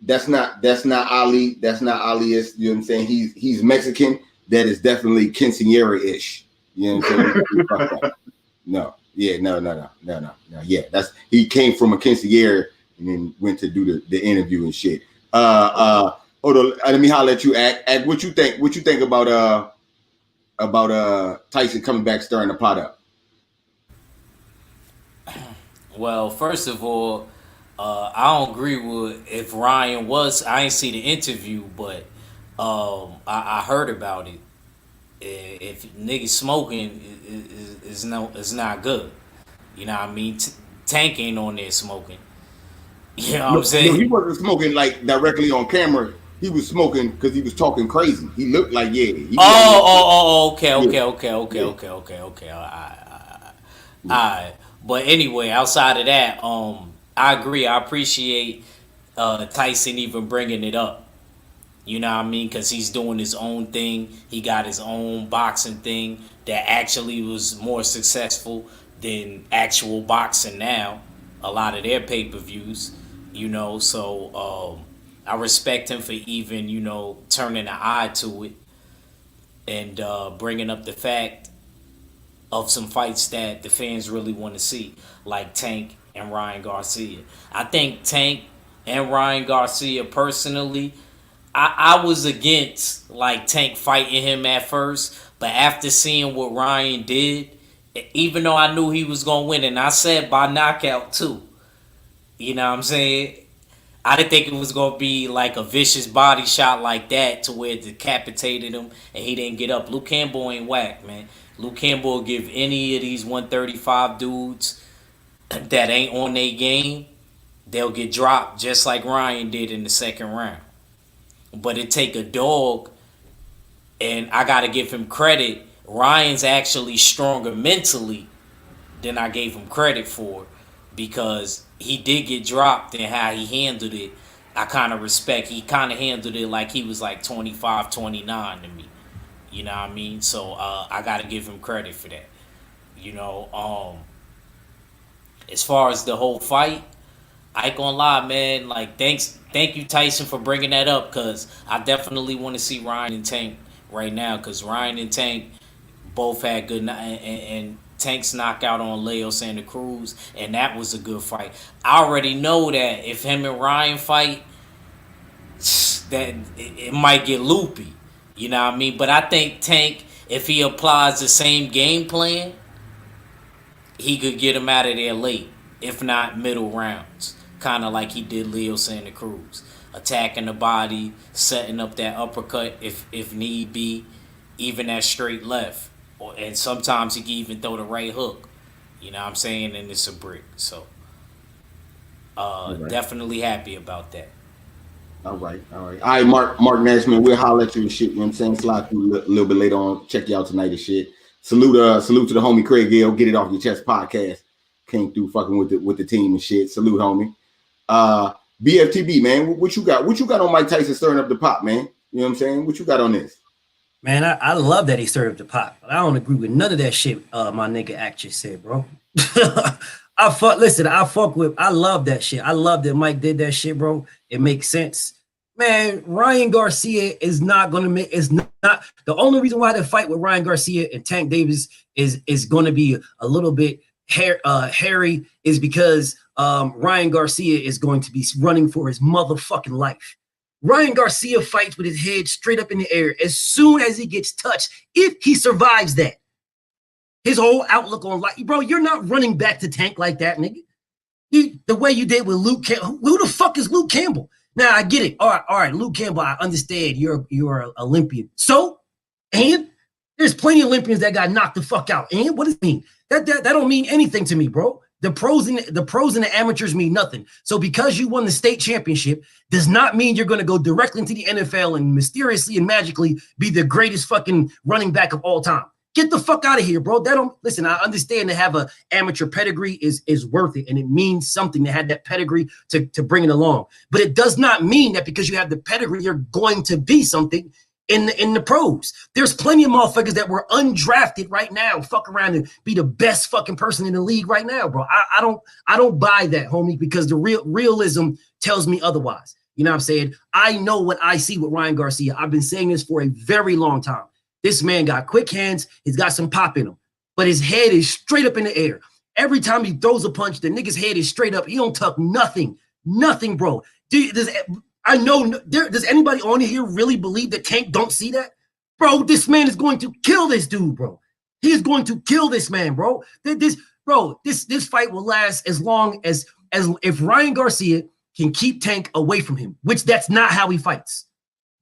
That's not Ali. That's not Ali-ish. You know what I'm saying? He's Mexican. That is definitely quinceañera-ish. You know what I'm saying? No. Yeah, no. Yeah, he came from a quinceañera and then went to do the interview and shit. Hold on, let me holler at you. Act, what you think? What you think about Tyson coming back, stirring the pot up?
Well, first of all, I don't agree with if Ryan was. I ain't see the interview, but I heard about it. If niggas smoking is not good. You know what I mean? Tank ain't on there smoking. You know what I'm saying?
No, he wasn't smoking like directly on camera. He was smoking because he was talking crazy. He looked like okay. All right.
But anyway, outside of that, I agree. I appreciate Tyson even bringing it up. You know what I mean? Because he's doing his own thing. He got his own boxing thing that actually was more successful than actual boxing now. A lot of their pay-per-views, you know. So I respect him for even, you know, turning an eye to it and bringing up the fact of some fights that the fans really want to see, like Tank and Ryan Garcia. I think Tank and Ryan Garcia personally, I was against like Tank fighting him at first, but after seeing what Ryan did, even though I knew he was gonna win, and I said by knockout too, you know what I'm saying? I didn't think it was gonna be like a vicious body shot like that to where it decapitated him and he didn't get up. Luke Campbell ain't whack, man. Luke Campbell will give any of these 135 dudes that ain't on their game, they'll get dropped just like Ryan did in the second round. But it take a dog, and I gotta give him credit. Ryan's actually stronger mentally than I gave him credit for, because he did get dropped and how he handled it. I kind of respect. He kind of handled it like he was like 25, 29 to me. You know what I mean? So I gotta give him credit for that. You know, as far as the whole fight, I ain't gonna lie, man. Like, thank you, Tyson, for bringing that up, because I definitely want to see Ryan and Tank right now, because Ryan and Tank both had good and Tank's knockout on Leo Santa Cruz, and that was a good fight. I already know that if him and Ryan fight, that it might get loopy. You know what I mean? But I think Tank, if he applies the same game plan, he could get him out of there late, if not middle rounds. Kind of like he did Leo Santa Cruz. Attacking the body, setting up that uppercut if need be, even that straight left. And sometimes he can even throw the right hook. You know what I'm saying? And it's a brick. So definitely happy about that.
All right. All right, Mark Nashman, we'll holler at you and shit. You know what I'm saying? Slide through a little bit later on. Check you out tonight and shit. Salute to the homie Craig Gill. Get it off your chest podcast. Came through fucking with the team and shit. Salute, homie. BFTB, man. What you got? What you got on Mike Tyson stirring up the pot, man? You know what I'm saying? What you got on this?
Man, I love that he stirred up the pot, but I don't agree with none of that shit my nigga Act just said, bro. I love that shit. I love that Mike did that shit, bro. It makes sense. Man, Ryan Garcia is not gonna make. Is not the only reason why the fight with Ryan Garcia and Tank Davis is going to be a little bit hairy is because Ryan Garcia is going to be running for his motherfucking life. Ryan Garcia fights with his head straight up in the air as soon as he gets touched. If he survives that, his whole outlook on life, bro, you're not running back to Tank like that, nigga. The way you did with Luke Campbell. Who the fuck is Luke Campbell? Now I get it. All right, Luke Campbell. I understand you're an Olympian. So, and there's plenty of Olympians that got knocked the fuck out. And what does it mean? That don't mean anything to me, bro. The pros and the amateurs mean nothing. So because you won the state championship does not mean you're going to go directly into the NFL and mysteriously and magically be the greatest fucking running back of all time. Get the fuck out of here, bro. Listen, I understand to have a amateur pedigree is worth it, and it means something to have that pedigree to bring it along. But it does not mean that because you have the pedigree, you're going to be something in the pros. There's plenty of motherfuckers that were undrafted right now, fuck around and be the best fucking person in the league right now, bro. I don't buy that, homie, because the realism tells me otherwise. You know what I'm saying? I know what I see with Ryan Garcia. I've been saying this for a very long time. This man got quick hands. He's got some pop in him, but his head is straight up in the air. Every time he throws a punch, the nigga's head is straight up. He don't tuck nothing, bro. Does anybody on here really believe that Tank don't see that? Bro, this man is going to kill this dude, bro. He is going to kill this man, bro. This fight will last as long as if Ryan Garcia can keep Tank away from him, which that's not how he fights.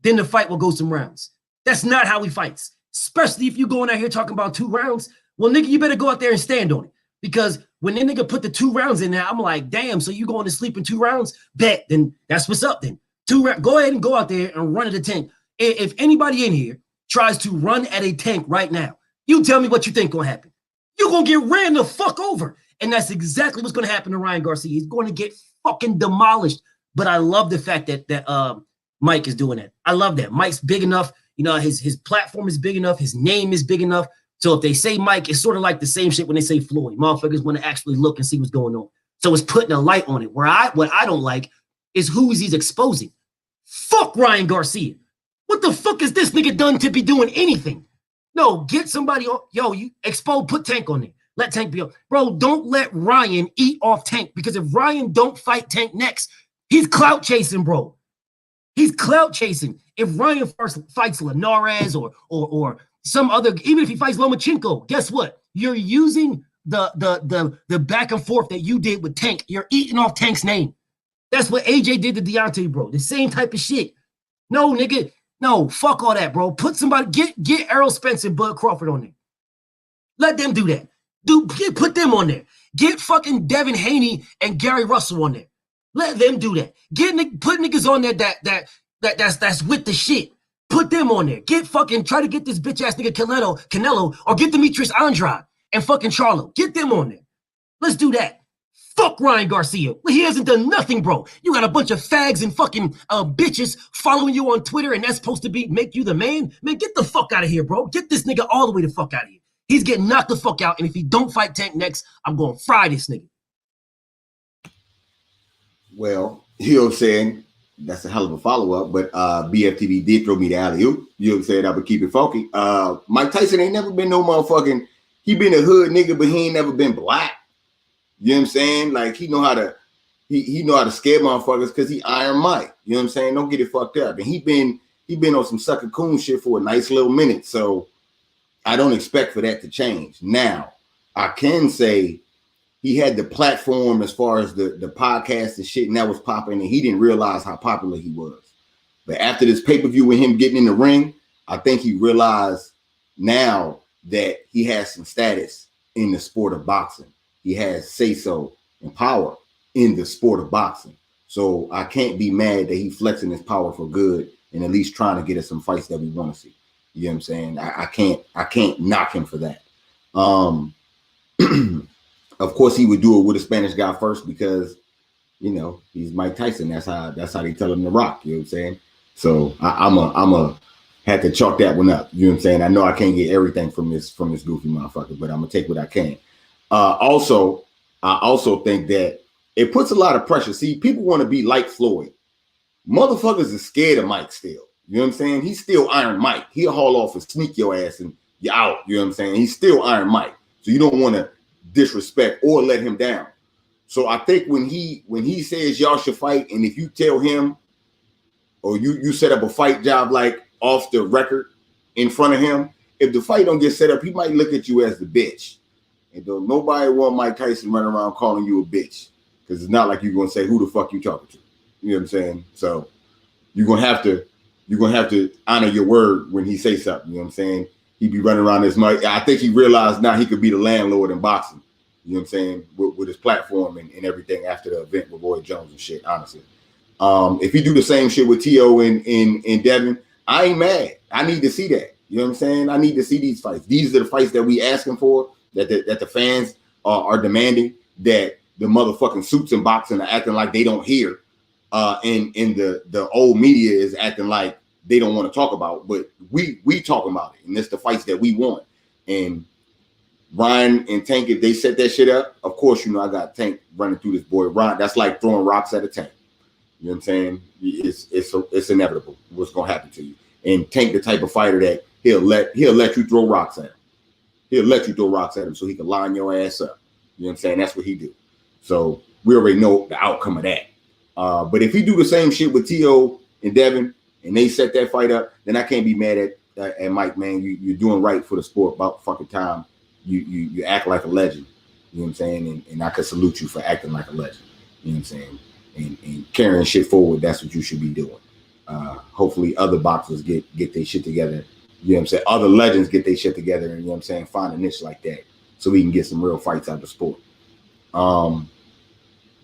Then the fight will go some rounds. That's not how he fights. Especially if you're going out here talking about 2 rounds. Well, nigga, you better go out there and stand on it. Because when that nigga put the 2 rounds in there, I'm like, damn, so you going to sleep in 2 rounds? Bet, then that's what's up then. 2 rounds. Go ahead and go out there and run at a Tank. If anybody in here tries to run at a Tank right now, you tell me what you think gonna happen. You're gonna get ran the fuck over. And that's exactly what's gonna happen to Ryan Garcia. He's going to get fucking demolished. But I love the fact that Mike is doing that. I love that. Mike's big enough. You know, his platform is big enough. His name is big enough. So if they say Mike, it's sort of like the same shit when they say Floyd. Motherfuckers want to actually look and see what's going on. So it's putting a light on it. What I don't like is who he's exposing. Fuck Ryan Garcia. What the fuck is this nigga done to be doing anything? No, get somebody on. Yo, you expose, put Tank on there. Let Tank be on. Bro, don't let Ryan eat off Tank, because if Ryan don't fight Tank next, he's clout chasing, bro. He's clout chasing. If Ryan first fights Linares or some other, even if he fights Lomachenko, guess what? You're using the back and forth that you did with Tank. You're eating off Tank's name. That's what AJ did to Deontay, bro. The same type of shit. No, nigga. No, fuck all that, bro. Put somebody, get Errol Spence and Bud Crawford on there. Let them do that. Put them on there. Get fucking Devin Haney and Gary Russell on there. Let them do that. Put niggas on there that's with the shit. Put them on there. Try to get this bitch ass nigga Canelo, or get Demetrius Andrade and fucking Charlo. Get them on there. Let's do that. Fuck Ryan Garcia. He hasn't done nothing, bro. You got a bunch of fags and fucking bitches following you on Twitter, and that's supposed to make you the man? Man, get the fuck out of here, bro. Get this nigga all the way the fuck out of here. He's getting knocked the fuck out, and if he don't fight Tank next, I'm going to fry this nigga.
Well, you know what I'm saying? That's a hell of a follow-up, but BFTV did throw me the alley-oop. You know what I'm saying? I would keep it funky. Mike Tyson ain't never been no motherfucking, he been a hood nigga, but he ain't never been black. You know what I'm saying? Like he know how to scare motherfuckers because he Iron Mike. You know what I'm saying? Don't get it fucked up. And he been on some sucker coon shit for a nice little minute. So I don't expect for that to change. Now, I can say he had the platform as far as the podcast and shit, and that was popping, and he didn't realize how popular he was. But after this pay-per-view with him getting in the ring, I think he realized now that he has some status in the sport of boxing. He has say-so and power in the sport of boxing. So I can't be mad that he's flexing his power for good and at least trying to get us some fights that we want to see. You know what I'm saying? I can't knock him for that. Of course, he would do it with a Spanish guy first because, you know, he's Mike Tyson. That's how they tell him to rock. You know what I'm saying? So I'm a had to chalk that one up. You know what I'm saying? I know I can't get everything from this goofy motherfucker, but I'm gonna take what I can. I also think that it puts a lot of pressure. See, people want to be like Floyd. Motherfuckers is scared of Mike still. You know what I'm saying? He's still Iron Mike. He'll haul off and sneak your ass and you're out. You know what I'm saying? He's still Iron Mike. So you don't want to disrespect or let him down. So I think when he says y'all should fight, and if you tell him or you set up a fight job like off the record in front of him, if the fight don't get set up, he might look at you as the bitch. And don't nobody want Mike Tyson running around calling you a bitch, because it's not like you're gonna say who the fuck you talking to. You know what I'm saying? So you're gonna have to honor your word when he say something. You know what I'm saying? He be running around this mic. I think he realized now he could be the landlord in boxing. You know what I'm saying? With his platform and everything after the event with Roy Jones and shit, honestly. If he do the same shit with T.O. in Devin, I ain't mad. I need to see that. You know what I'm saying? I need to see these fights. These are the fights that we asking for, that the fans are demanding, that the motherfucking suits in boxing are acting like they don't hear. And the old media is acting like they don't want to talk about, but we talking about it, and it's the fights that we want. And Ryan and Tank, if they set that shit up, of course, you know I got Tank running through this boy. Ryan, that's like throwing rocks at a tank. You know what I'm saying? It's inevitable what's gonna happen to you. And Tank, the type of fighter that he'll let you throw rocks at him. He'll let you throw rocks at him so he can line your ass up. You know what I'm saying? That's what he do. So we already know the outcome of that. But if he do the same shit with T.O. and Devin and they set that fight up, then I can't be mad at Mike, man. You're doing right for the sport about fucking time. You act like a legend. You know what I'm saying? And I could salute you for acting like a legend. You know what I'm saying? And carrying shit forward, that's what you should be doing. Hopefully other boxers get their shit together. You know what I'm saying? Other legends get their shit together and, you know what I'm saying, find a niche like that so we can get some real fights out of the sport.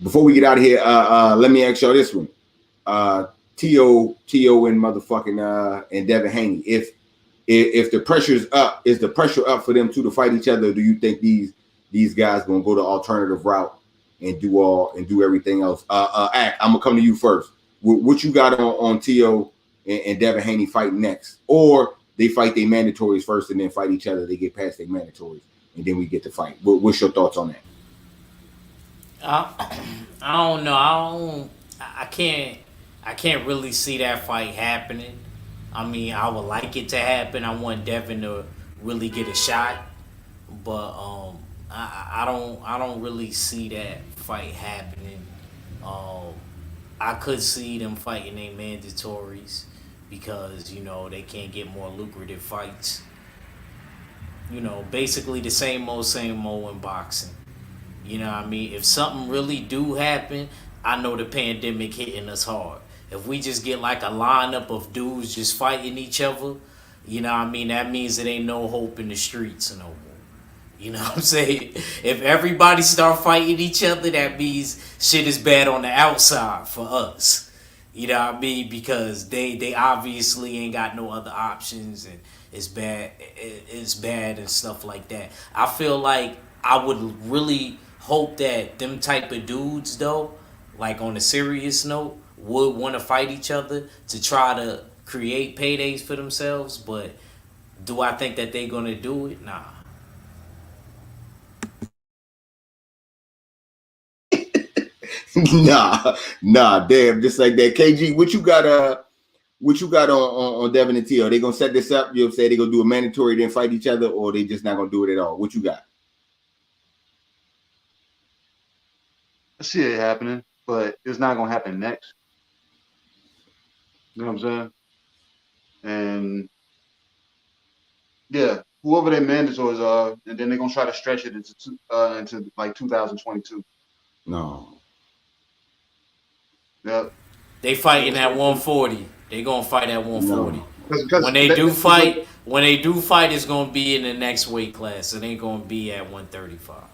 Before we get out of here, let me ask y'all this one. T.O. and motherfucking and Devin Haney. If the pressure's up, is the pressure up for them two to fight each other? Do you think these guys gonna go the alternative route and do everything else? Ack, I'm gonna come to you first. What you got on T.O. and Devin Haney fighting next? Or they fight their mandatories first and then fight each other, they get past their mandatories, and then we get to fight. What's your thoughts on that?
I don't know. I can't really see that fight happening. I mean, I would like it to happen. I want Devin to really get a shot, but I don't really see that fight happening. I could see them fighting their mandatories because, you know, they can't get more lucrative fights. You know, basically the same old in boxing. You know what I mean? If something really do happen, I know the pandemic hitting us hard. If we just get like a lineup of dudes just fighting each other, you know what I mean? That means it ain't no hope in the streets no more. You know what I'm saying? If everybody start fighting each other, that means shit is bad on the outside for us. You know what I mean? Because they obviously ain't got no other options and it's bad and stuff like that. I feel like I would really hope that them type of dudes though, like on a serious note, would want to fight each other to try to create paydays for themselves. But do I think that they gonna do it? Nah.
nah, damn, just like that. KG, what you got on Devin and T? Are they gonna set this up? You know what I'm saying? They gonna do a mandatory, then fight each other, or they just not gonna do it at all? What you got?
I see it happening, but it's not gonna happen next. You know what I'm saying? And yeah, whoever their mandatories are, and then they're gonna try to stretch it into like 2022.
No.
Yep.
They fighting at 140. They gonna fight at 140.
No.
When they do fight, it's gonna be in the next weight class. It ain't gonna be at 135.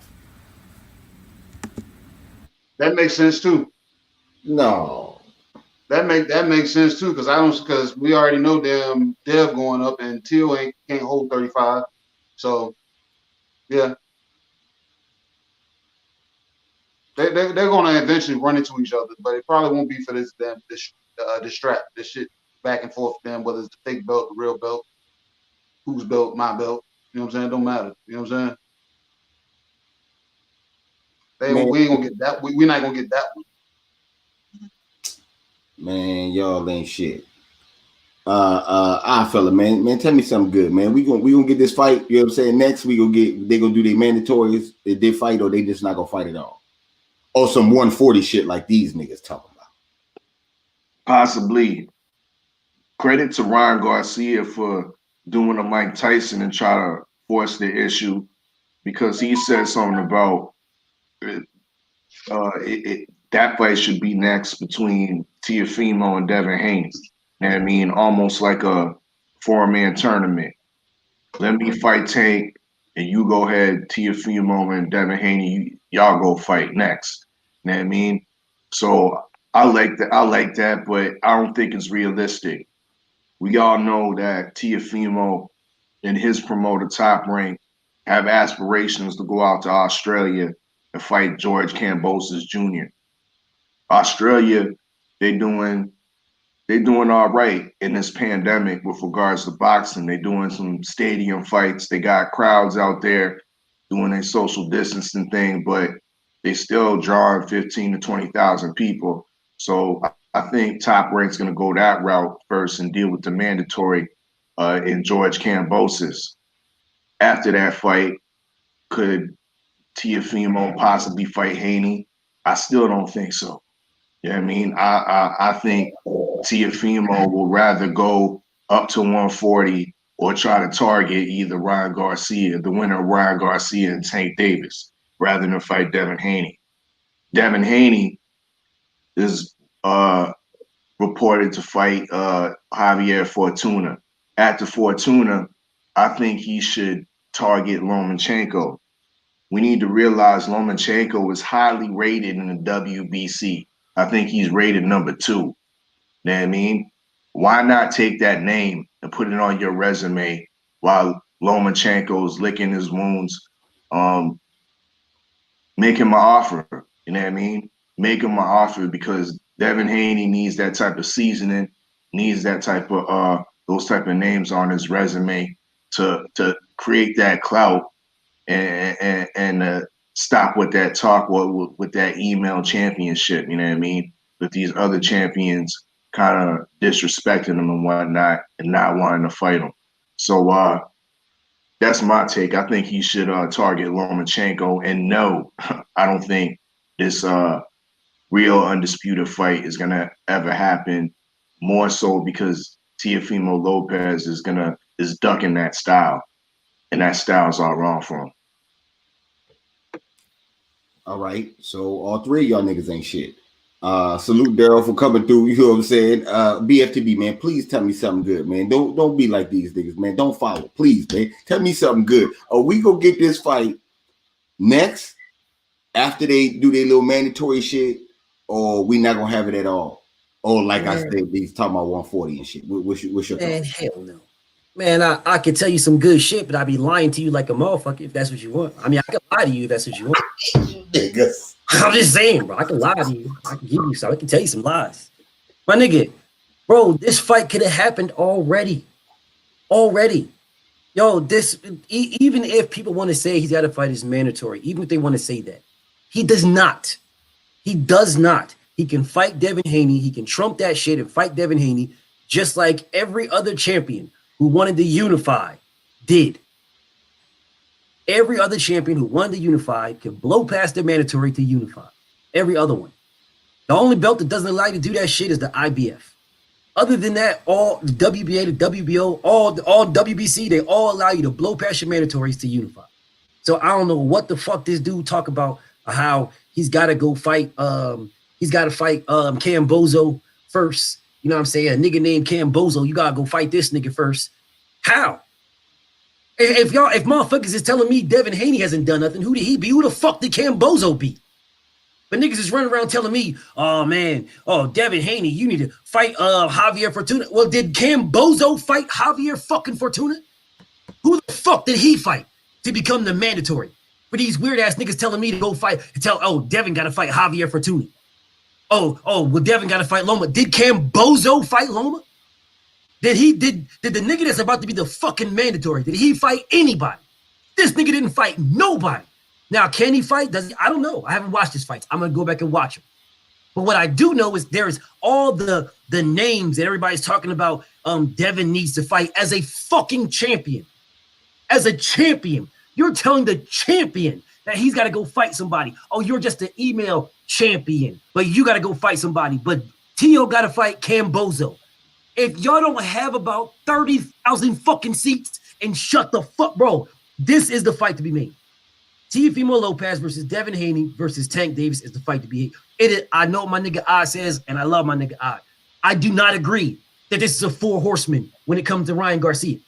That makes sense too.
No.
That makes sense too, because we already know damn Dev going up and Teal can't hold 35. So yeah. They're gonna eventually run into each other, but it probably won't be for this strap, this shit back and forth them, whether it's the fake belt, the real belt, whose belt, my belt. You know what I'm saying? It don't matter. You know what I'm saying? We ain't gonna get that. We're not gonna get that one.
Man, y'all ain't shit. Fella, man, tell me something good, man. We gonna get this fight. You know what I'm saying? Next they gonna do their mandatories. They fight, or they just not gonna fight at all. Or some 140 shit like these niggas talking about.
Possibly. Credit to Ryan Garcia for doing a Mike Tyson and try to force the issue, because he said something about that fight should be next between Teofimo and Devin Haney. You know what I mean? Almost like a 4-man tournament. Let me fight Tank, and you go ahead, Teofimo and Devin Haney, y'all go fight next. You know what I mean? So I like that, but I don't think it's realistic. We all know that Teofimo and his promoter Top Rank have aspirations to go out to Australia and fight George Kambosos Jr. Australia, they're doing all right in this pandemic with regards to boxing. They're doing some stadium fights. They got crowds out there doing a social distancing thing, but they still drawing 15 to 20,000 people. So I think Top Rank's going to go that route first and deal with the mandatory in George Kambosos. After that fight, could Teofimo possibly fight Haney? I still don't think so. You know what I mean? I think Teofimo will rather go up to 140 or try to target either Ryan Garcia, the winner of Ryan Garcia and Tank Davis, rather than fight Devin Haney. Devin Haney is reported to fight Javier Fortuna. After Fortuna, I think he should target Lomachenko. We need to realize Lomachenko is highly rated in the WBC. I think he's rated number 2. You know what I mean? Why not take that name and put it on your resume while Lomachenko's licking his wounds? Make him an offer. You know what I mean? Make him an offer, because Devin Haney needs that type of seasoning, needs that type of those type of names on his resume to create that clout and stop with that talk with that email championship. You know what I mean? With these other champions kind of disrespecting them and whatnot and not wanting to fight them. So that's my take. I think he should target Lomachenko. And no, I don't think this real undisputed fight is gonna ever happen. More so because Teofimo Lopez is ducking that style, and that style's all wrong for him.
All right, so all three of y'all niggas ain't shit. Salute Daryl for coming through. You know what I'm saying? BFTB, man, please tell me something good, man. Don't be like these niggas, man. Don't follow, please, man. Tell me something good. Are we gonna get this fight next after they do their little mandatory shit, or we not gonna have it at all? Or like I said, he's talking about 140 and shit. What's your
Man,
thought?
hell no. Man, I could tell you some good shit, but I'd be lying to you like a motherfucker if that's what you want. I mean, I could lie to you if that's what you want.
Niggas.
I'm just saying, bro. I can lie to you. I can give you some. I can tell you some lies. My nigga, bro, this fight could have happened already. Yo, this, even if people want to say he's got to fight is mandatory, even if they want to say that, he does not. He does not. He can fight Devin Haney. He can trump that shit and fight Devin Haney just like every other champion who wanted to unify did. Every other champion who wanted to unify can blow past their mandatory to unify. Every other one. The only belt that doesn't allow you to do that shit is the IBF. Other than that, all the WBA, the WBO, all WBC, they all allow you to blow past your mandatories to unify. So I don't know what the fuck this dude talk about, how he's got to go fight. He's got to fight Cam Bozo first. You know what I'm saying? A nigga named Cam Bozo, you got to go fight this nigga first. How? If motherfuckers is telling me Devin Haney hasn't done nothing, who did he be? Who the fuck did Cam Bozo be? But niggas is running around telling me, oh man, Devin Haney, you need to fight Javier Fortuna. Well, did Cam Bozo fight Javier fucking Fortuna? Who the fuck did he fight to become the mandatory? For these weird ass niggas telling me to go fight, Devin got to fight Javier Fortuna. Well, Devin got to fight Loma. Did Cam Bozo fight Loma? Did the nigga that's about to be the fucking mandatory, did he fight anybody? This nigga didn't fight nobody. Now, can he fight? I don't know. I haven't watched his fights. I'm going to go back and watch him. But what I do know is there's all the names that everybody's talking about Devin needs to fight as a fucking champion. As a champion. You're telling the champion that he's got to go fight somebody. Oh, you're just an email champion, but you got to go fight somebody. But Tio got to fight Cam Bozo. If y'all don't have about 30,000 fucking seats and shut the fuck, bro, this is the fight to be made. Teofimo Lopez versus Devin Haney versus Tank Davis is the fight to be made. I know what my nigga I says, and I love my nigga I. I do not agree that this is a four horseman when it comes to Ryan Garcia.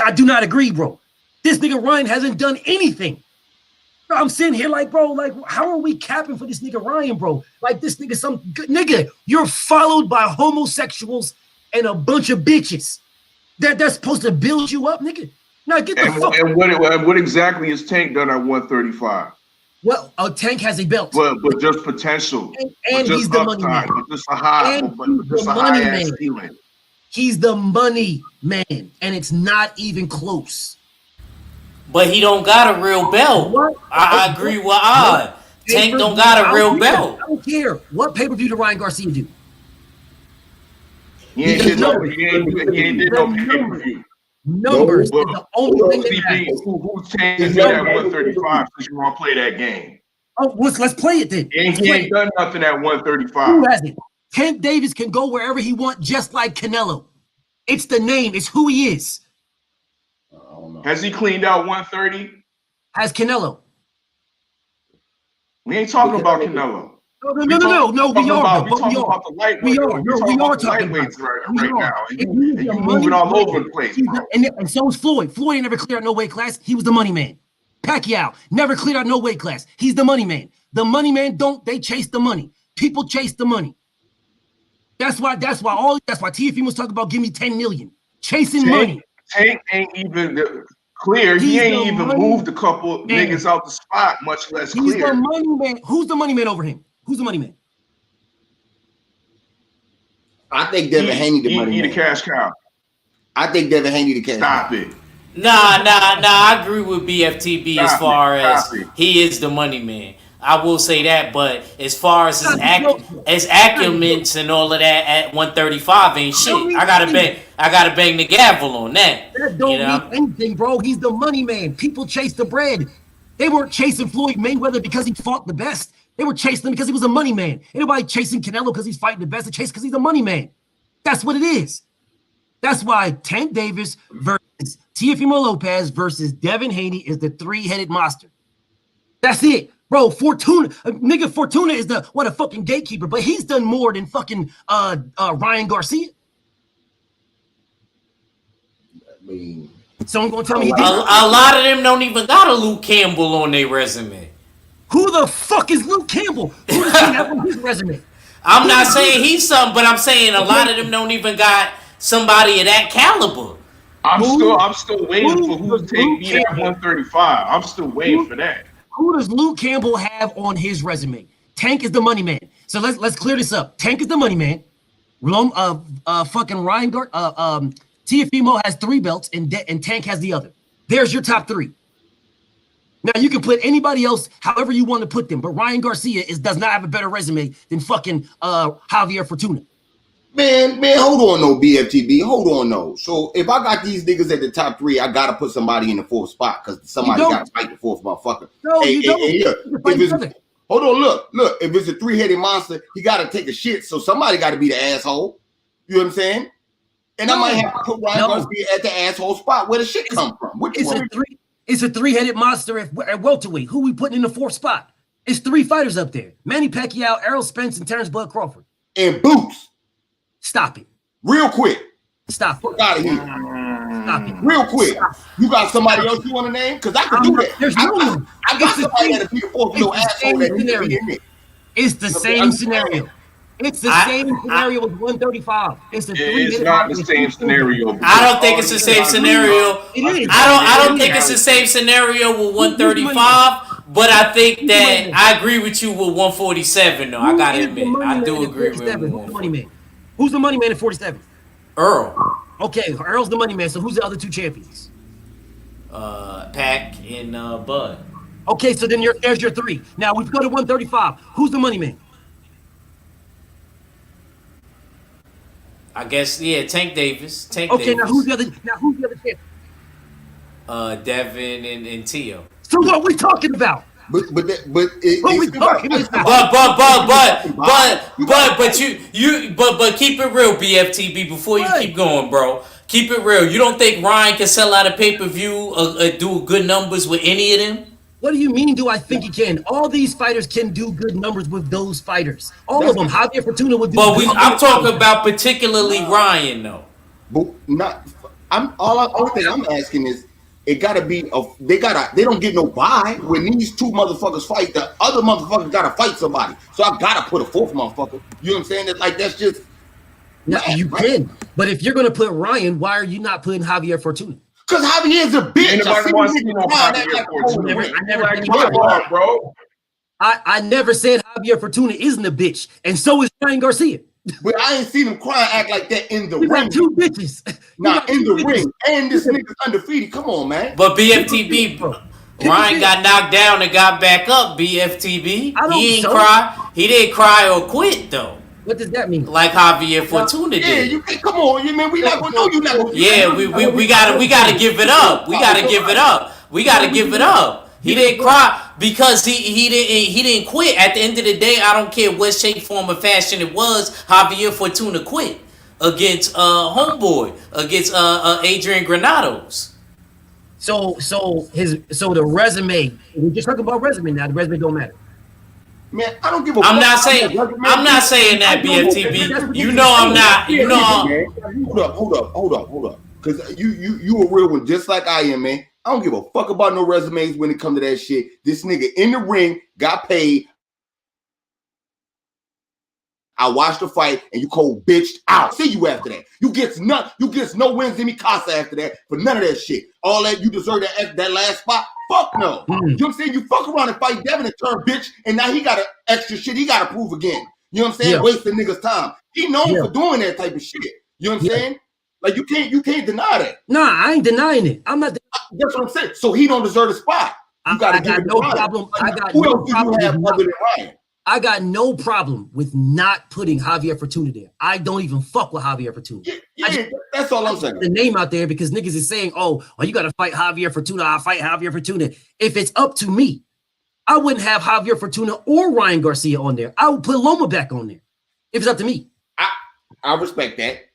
I do not agree, bro. This nigga Ryan hasn't done anything. Bro, I'm sitting here like, bro, like, how are we capping for this nigga Ryan, bro? Like, this nigga, some good nigga. You're followed by homosexuals and a bunch of bitches. That's supposed to build you up, nigga. Now get the fuck.
And what exactly is Tank done at 135?
Well, Tank has a belt,
but just potential,
and
just
he's the money man.
But just a high, ass ceiling.
He's the money man, and it's not even close.
But he don't got a real belt. I agree with Odd. Tank don't got a real belt.
I don't care. What pay-per-view did Ryan Garcia do?
He ain't did no pay-per-view.
Numbers is the only thing that matters.
Who changed at 135 since you want to play that game?
Oh, let's play it then.
He ain't done nothing at 135.
Who hasn't? Tank Davis can go wherever he wants, just like Canelo. It's the name. It's who he is.
Has he cleaned out 130?
Has Canelo?
We ain't talking about Canelo.
No. We are
talking about the lightweight. We are talking about right now. And you moving all over the place, bro.
And so is Floyd. Floyd ain't never cleared out no weight class. He was the money man. Pacquiao never cleared out no weight class. He's the money man. The money man they chase the money. People chase the money. That's why Teofimo was talking about give me 10 million. Chasing money.
Tank ain't even clear. He ain't even moved a couple niggas out the spot, much less clear.
He's the money man. Who's the money man over him? Who's the money man?
I think Devin Haney the money man.
He the cash cow.
I think Devin Haney the cash cow.
Stop it.
Nah. I agree with BFTB as far as he is the money man. I will say that, but as far as his accumulations and all of that at 135 ain't shit. I gotta bang the gavel on that.
That don't mean anything, bro. He's the money man. People chase the bread. They weren't chasing Floyd Mayweather because he fought the best. They were chasing him because he was a money man. Anybody chasing Canelo because he's fighting the best? They chase because he's a money man. That's what it is. That's why Tank Davis versus Teofimo Lopez versus Devin Haney is the three-headed monster. That's it. Bro, Fortuna is the fucking gatekeeper, but he's done more than fucking Ryan Garcia.
I mean,
someone gonna tell me he did.
A lot of them don't even got a Luke Campbell on their resume.
Who the fuck is Luke Campbell? Who does he have on his resume?
I'm not saying he's something, but I'm saying a lot of them don't even got somebody of that caliber.
I'm still waiting for who to take me at 135. I'm still waiting for that.
Who does Luke Campbell have on his resume? Tank is the money man. So let's clear this up. Tank is the money man. Fucking Ryan Teofimo has 3 belts and Tank has the other. There's your top 3. Now you can put anybody else however you want to put them, but Ryan Garcia does not have a better resume than fucking Javier Fortuna.
Man, hold on, no BFTB. Hold on, no. So if I got these niggas at the top 3, I gotta put somebody in the 4th spot because somebody got to fight the 4th motherfucker.
No, you don't.
Hold on, look. If it's a 3-headed monster, he gotta take a shit. So somebody gotta be the asshole. You know what I'm saying? And I might have to put Ryan Garcia at the asshole spot where the shit come from.
It's a 3-headed monster at welterweight. Who we putting in the 4th spot? It's 3 fighters up there: Manny Pacquiao, Errol Spence, and Terrence Bud Crawford.
And Boots.
Stop it.
Real quick.
Stop it.
Fuck out of here.
Stop it.
Real quick. You got somebody else you want to name? Because I can do that.
There's no one.
I got somebody that'll be the 4th little asshole that needs to be in there.
It's the same scenario. It's the same scenario with 135. It's
not the same scenario.
I don't think it's the same scenario.
It is.
I don't think it's the same scenario with 135. But I think that I agree with you with 147. Though I gotta admit, I do agree with him.
Who's the money man? Who's the money man at 47?
Earl.
Okay, Earl's the money man. So who's the other 2 champions?
Pac and Bud.
Okay, so then there's your 3. Now we go to 135. Who's the money man?
I guess Tank Davis.
Okay, Davis. Now who's the other champion?
Devin and Tio.
So what are we talking about?
But keep it real, BFTB. Before you keep going, bro, keep it real. You don't think Ryan can sell out a pay-per-view, do good numbers with any of them?
What do you mean? Do I think he can? All these fighters can do good numbers with those fighters. All of them. Javier Fortuna would do.
But I'm talking about particularly Ryan, though.
But only thing I'm asking is, it gotta be they don't get no bye when these 2 motherfuckers fight. The other motherfuckers gotta fight somebody. So I gotta put a 4th motherfucker. You know what I'm saying? That's just.
No, you can. But if you're gonna put Ryan, why are you not putting Javier Fortuna?
Because Javier's a bitch.
I never said Javier Fortuna isn't a bitch, and so is Ryan Garcia.
But I ain't seen him cry and act like that in the ring.
Got 2 bitches.
In the ring. And this nigga's undefeated. Come on, man.
But BFTB, Ryan got knocked down and got back up, BFTB. He didn't cry or quit, though.
What does that mean?
Like Javier Fortuna did.
Yeah, you come on, we not gonna know you not gonna.
Yeah, we gotta give it up. We gotta give it up. He didn't cry because he didn't quit. At the end of the day, I don't care what shape, form, or fashion it was. Javier Fortuna quit against against Adrian Granados.
So the resume. We're just talking about resume now. The resume don't matter.
Man, I don't give a.
I'm not saying that, BFTB. You know I'm not. You know.
Hold up. Because you a real one, just like I am, man. I don't give a fuck about no resumes when it comes to that shit. This nigga in the ring got paid. I watched the fight and you cold bitched out. See you after that. You gets no wins in me casa after that for none of that shit. All that you deserve that last spot. Fuck no. You know what I'm saying? You fuck around and fight Devin and turn bitch, and now he got extra shit he gotta prove again. You know what I'm saying? Yeah. Wasting niggas' time. He known for doing that type of shit. You know what I'm saying? Like you can't deny that.
Nah, I ain't denying it. I'm not.
That's what I'm saying. So he don't deserve the spot. You gotta give it to Ryan. Who else do you have other than Ryan?
I got no problem with not putting Javier Fortuna there. I don't even fuck with Javier Fortuna.
Yeah, that's all I'm saying.
The name out there because niggas is saying, oh, you got to fight Javier Fortuna. I'll fight Javier Fortuna. If it's up to me, I wouldn't have Javier Fortuna or Ryan Garcia on there. I would put Loma back on there if it's up to me.
I respect that.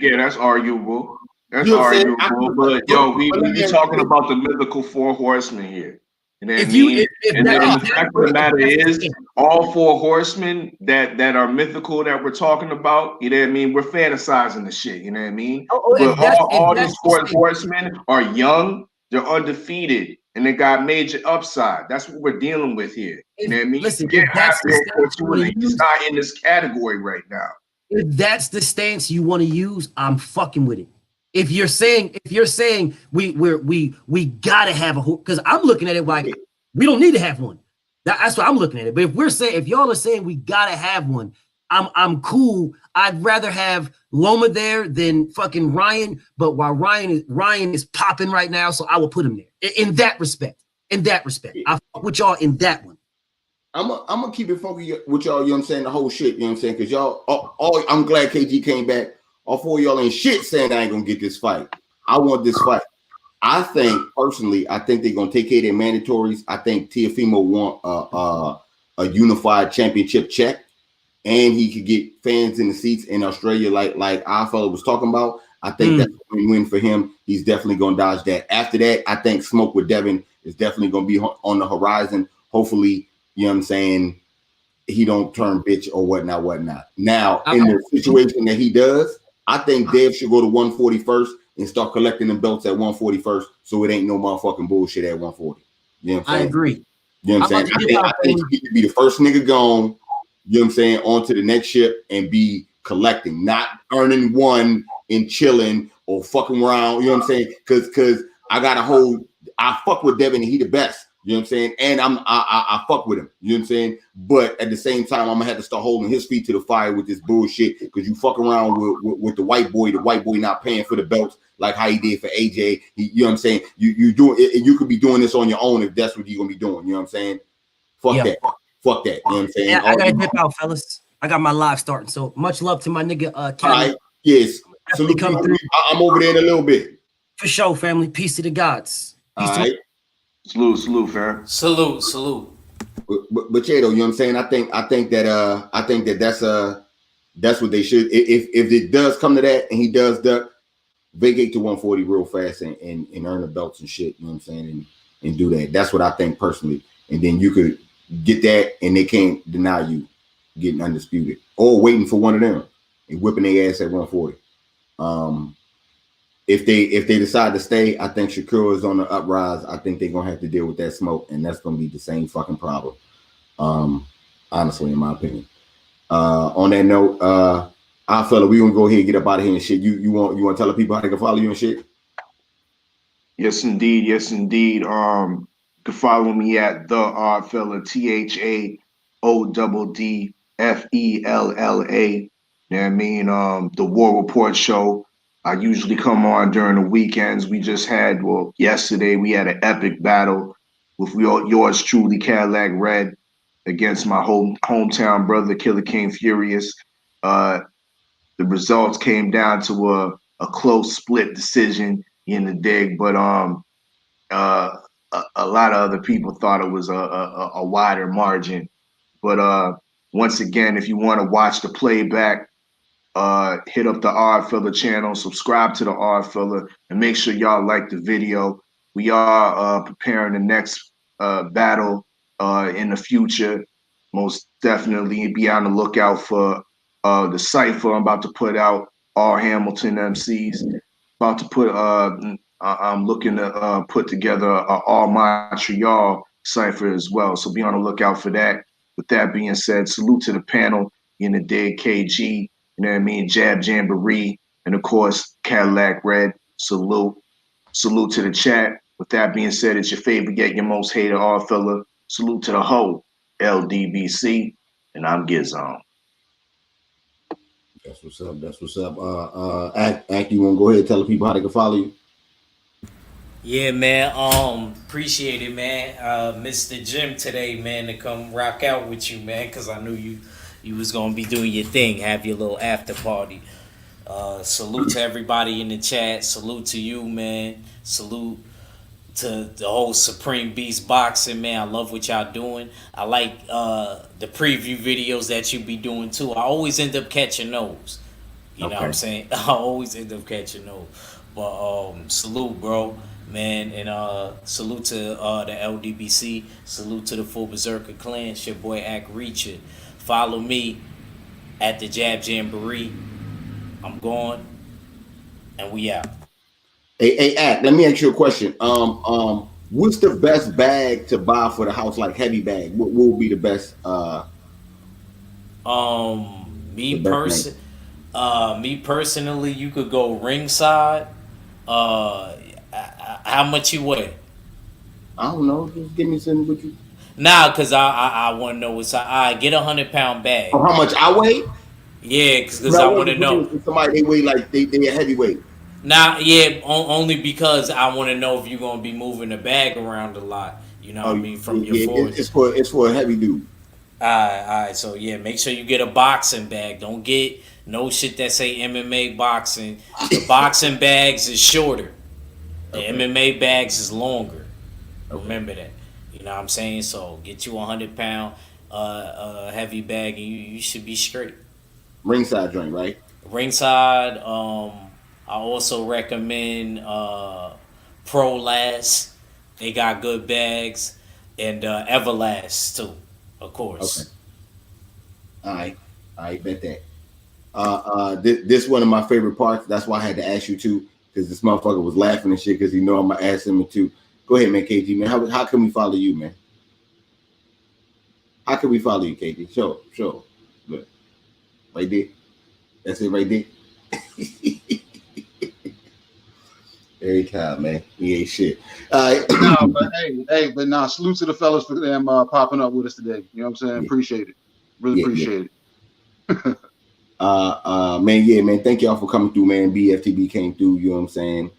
Yeah, that's arguable. That's arguable. But we be talking about the mythical 4 horsemen here. You know what I mean? The fact of the matter is, all 4 horsemen that are mythical that we're talking about, you know what I mean? We're fantasizing the shit, you know what I mean? But all these 4 horsemen are young, they're undefeated, and they got major upside. That's what we're dealing with here. You know what I mean?
Listen,
he's not in this category right now.
If that's the stance you want to use, I'm fucking with it. If you're saying we gotta have a because I'm looking at it like we don't need to have one. That's what I'm looking at it. But if y'all are saying we gotta have one, I'm cool. I'd rather have Loma there than fucking Ryan. But while Ryan is popping right now, so I will put him there. In that respect, I fuck with y'all in that one.
I'm gonna keep it funky with y'all. You know what I'm saying? The whole shit. You know what I'm saying? Because y'all, I'm glad KG came back. All four of y'all ain't shit saying I ain't gonna get this fight. I want this fight. I think personally, I think they're gonna take care of their mandatories. I think Teofimo want a unified championship check, and he could get fans in the seats in Australia, like our fellow was talking about. I think that's a win-win for him. He's definitely gonna dodge that. After that, I think smoke with Devin is definitely gonna be on the horizon. Hopefully, you know what I'm saying, he don't turn bitch or whatnot. Now, in the situation that he does, I think Dev should go to 141st and start collecting them belts at 141st, so it ain't no motherfucking bullshit at 140. You know what I'm saying?
I agree.
You know what I'm saying? I think he need to be the first nigga gone, you know what I'm saying, onto the next ship and be collecting, not earning one and chilling or fucking around, you know what I'm saying? Because I fuck with Devin and he the best. You know what I'm saying? And I fuck with him. You know what I'm saying? But at the same time, I'm gonna have to start holding his feet to the fire with this bullshit because you fuck around with the white boy not paying for the belts like how he did for AJ. You know what I'm saying? You do it, you could be doing this on your own if that's what you're gonna be doing. You know what I'm saying? Fuck that. Fuck that. You know what I'm saying?
Yeah, I gotta dip out, fellas. I got my live starting. So much love to my nigga All right.
Yes. Salute. I'm over there in a little bit.
For sure, family. Peace to the gods. Peace
all right.
Salute, fam.
Salute.
But yeah, though, you know what I'm saying? I think that's what they should. If it does come to that and he does duck, vacate to 140 real fast and earn the belts and shit. You know what I'm saying? And do that. That's what I think personally. And then you could get that, and they can't deny you getting undisputed or waiting for one of them and whipping their ass at 140. If they decide to stay, I think Shakur is on the uprise. I think they're gonna have to deal with that smoke, and that's gonna be the same fucking problem. Honestly, in my opinion. On that note, our fella, we gonna go ahead and get up out of here and shit. You want to tell the people how they can follow you and shit?
Yes, indeed. You can follow me at the Odd Fella, THAODDFELLA. You know what I mean? The War Report show. I usually come on during the weekends. We just had, yesterday we had an epic battle with yours truly, Cadillac Red, against my hometown brother, Killer King Furious. The results came down to a close split decision in the dig, but a lot of other people thought it was a wider margin. But once again, if you want to watch the playback, hit up the Odd Fella channel, subscribe to the Odd Fella, and make sure y'all like the video. We are preparing the next battle in the future. Most definitely be on the lookout for the cipher I'm about to put out, all Hamilton MCs. About to put I'm looking to put together a all Montreal cipher as well. So be on the lookout for that. With that being said, salute to the panel in the dig, KG. You know what I mean? Jab Jamboree, and of course, Cadillac Red. Salute to the chat. With that being said, it's your favorite yet your most hated Odd Fella. Salute to the whole LDBC, and I'm Gizon.
That's what's up. Act, you want to go ahead and tell the people how they can follow you?
Yeah, man. Appreciate it, man. Missed the gym today, man, to come rock out with you, man, because I knew you was gonna be doing your thing, have your little after party. Salute to everybody in the chat. Salute to you, man. Salute to the whole Supreme Beast Boxing, man. I love what y'all doing. I like the preview videos that you be doing too. I always end up catching those. You know what I'm saying? I always end up catching those. But salute, bro, man, and salute to the LDBC. Salute to the Full Berserker Clan. It's your boy Act Reacher. Follow me at the Jab Jamboree. I'm going, and we out.
Hey, Act, let me ask you a question. What's the best bag to buy for the house, like heavy bag? What will be the best?
Me personally, you could go ringside. How much you weigh?
I don't know. Just give me something with you.
Nah, cause I want to know what's. I get 100-pound bag.
Oh, how much I weigh?
Yeah, because I want to know.
Somebody they weigh like they a heavyweight.
Now, yeah, only because I want to know if you're gonna be moving the bag around a lot. You know what I mean, from your force.
It's for a heavy dude.
All right. So yeah, make sure you get a boxing bag. Don't get no shit that say MMA boxing. The boxing bags is shorter. The MMA bags is longer. Remember that. You know what I'm saying? So get you 100-pound heavy bag and you should be straight.
Ringside joint, right?
Ringside. I also recommend ProLast. They got good bags, and Everlast too, of course.
Okay. All right, bet that. This one of my favorite parts. That's why I had to ask you too, because this motherfucker was laughing and shit because he know I'm gonna ask him too. Go ahead, man, KG, man. How can we follow you, man? How can we follow you, KG? Show. Look, right there. That's it, right there. Every time, man. He ain't shit. All right.
No, but nah, salute to the fellas for them popping up with us today. You know what I'm saying? Yeah. Appreciate it. Really appreciate it.
Man, thank y'all for coming through, man. BFTB came through, you know what I'm saying?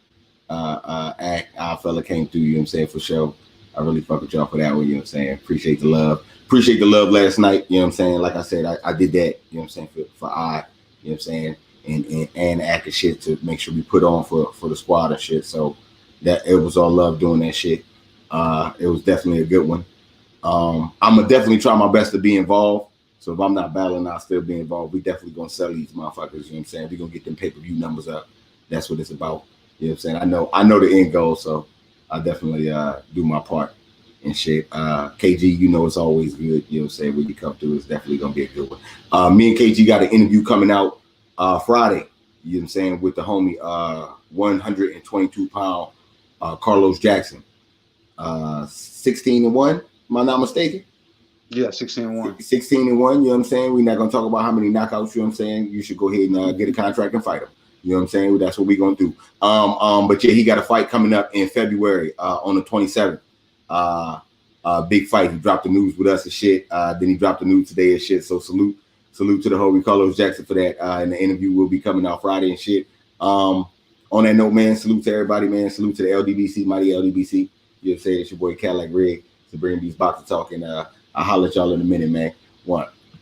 Our fella came through, you know what I'm saying, for sure. I really fuck with y'all for that one, you know what I'm saying? Appreciate the love. Appreciate the love last night, you know what I'm saying? Like I said, I did that, you know what I'm saying, for I, you know what I'm saying? And acting shit to make sure we put on for the squad and shit. So that it was all love doing that shit. It was definitely a good one. I'm gonna definitely try my best to be involved. So if I'm not battling, I'll still be involved. We definitely gonna sell these motherfuckers, you know what I'm saying? We're gonna get them pay-per-view numbers up. That's what it's about. You know what I'm saying? I know the end goal, so I definitely do my part and shit. KG, you know it's always good, you know what I'm saying? When you come through, it's definitely gonna be a good one. Me and KG got an interview coming out Friday, you know what I'm saying, with the homie 122-pound Carlos Jackson. 16-1, am I not mistaken?
Yeah, 16-1.
16-1, you know what I'm saying? We're not gonna talk about how many knockouts, you know what I'm saying? You should go ahead and get a contract and fight him. You know what I'm saying? That's what we're gonna do. But yeah, he got a fight coming up in February on the 27th. Big fight. He dropped the news with us and shit. Then he dropped the news today and shit. So salute to the homie Carlos Jackson for that. And the interview will be coming out Friday and shit. On that note, man, salute to everybody, man. Salute to the LDBC, mighty LDBC. You know what I'm saying? It's your boy Cadillac Rig to bring these boxing talk, and I'll holler at y'all in a minute, man. One.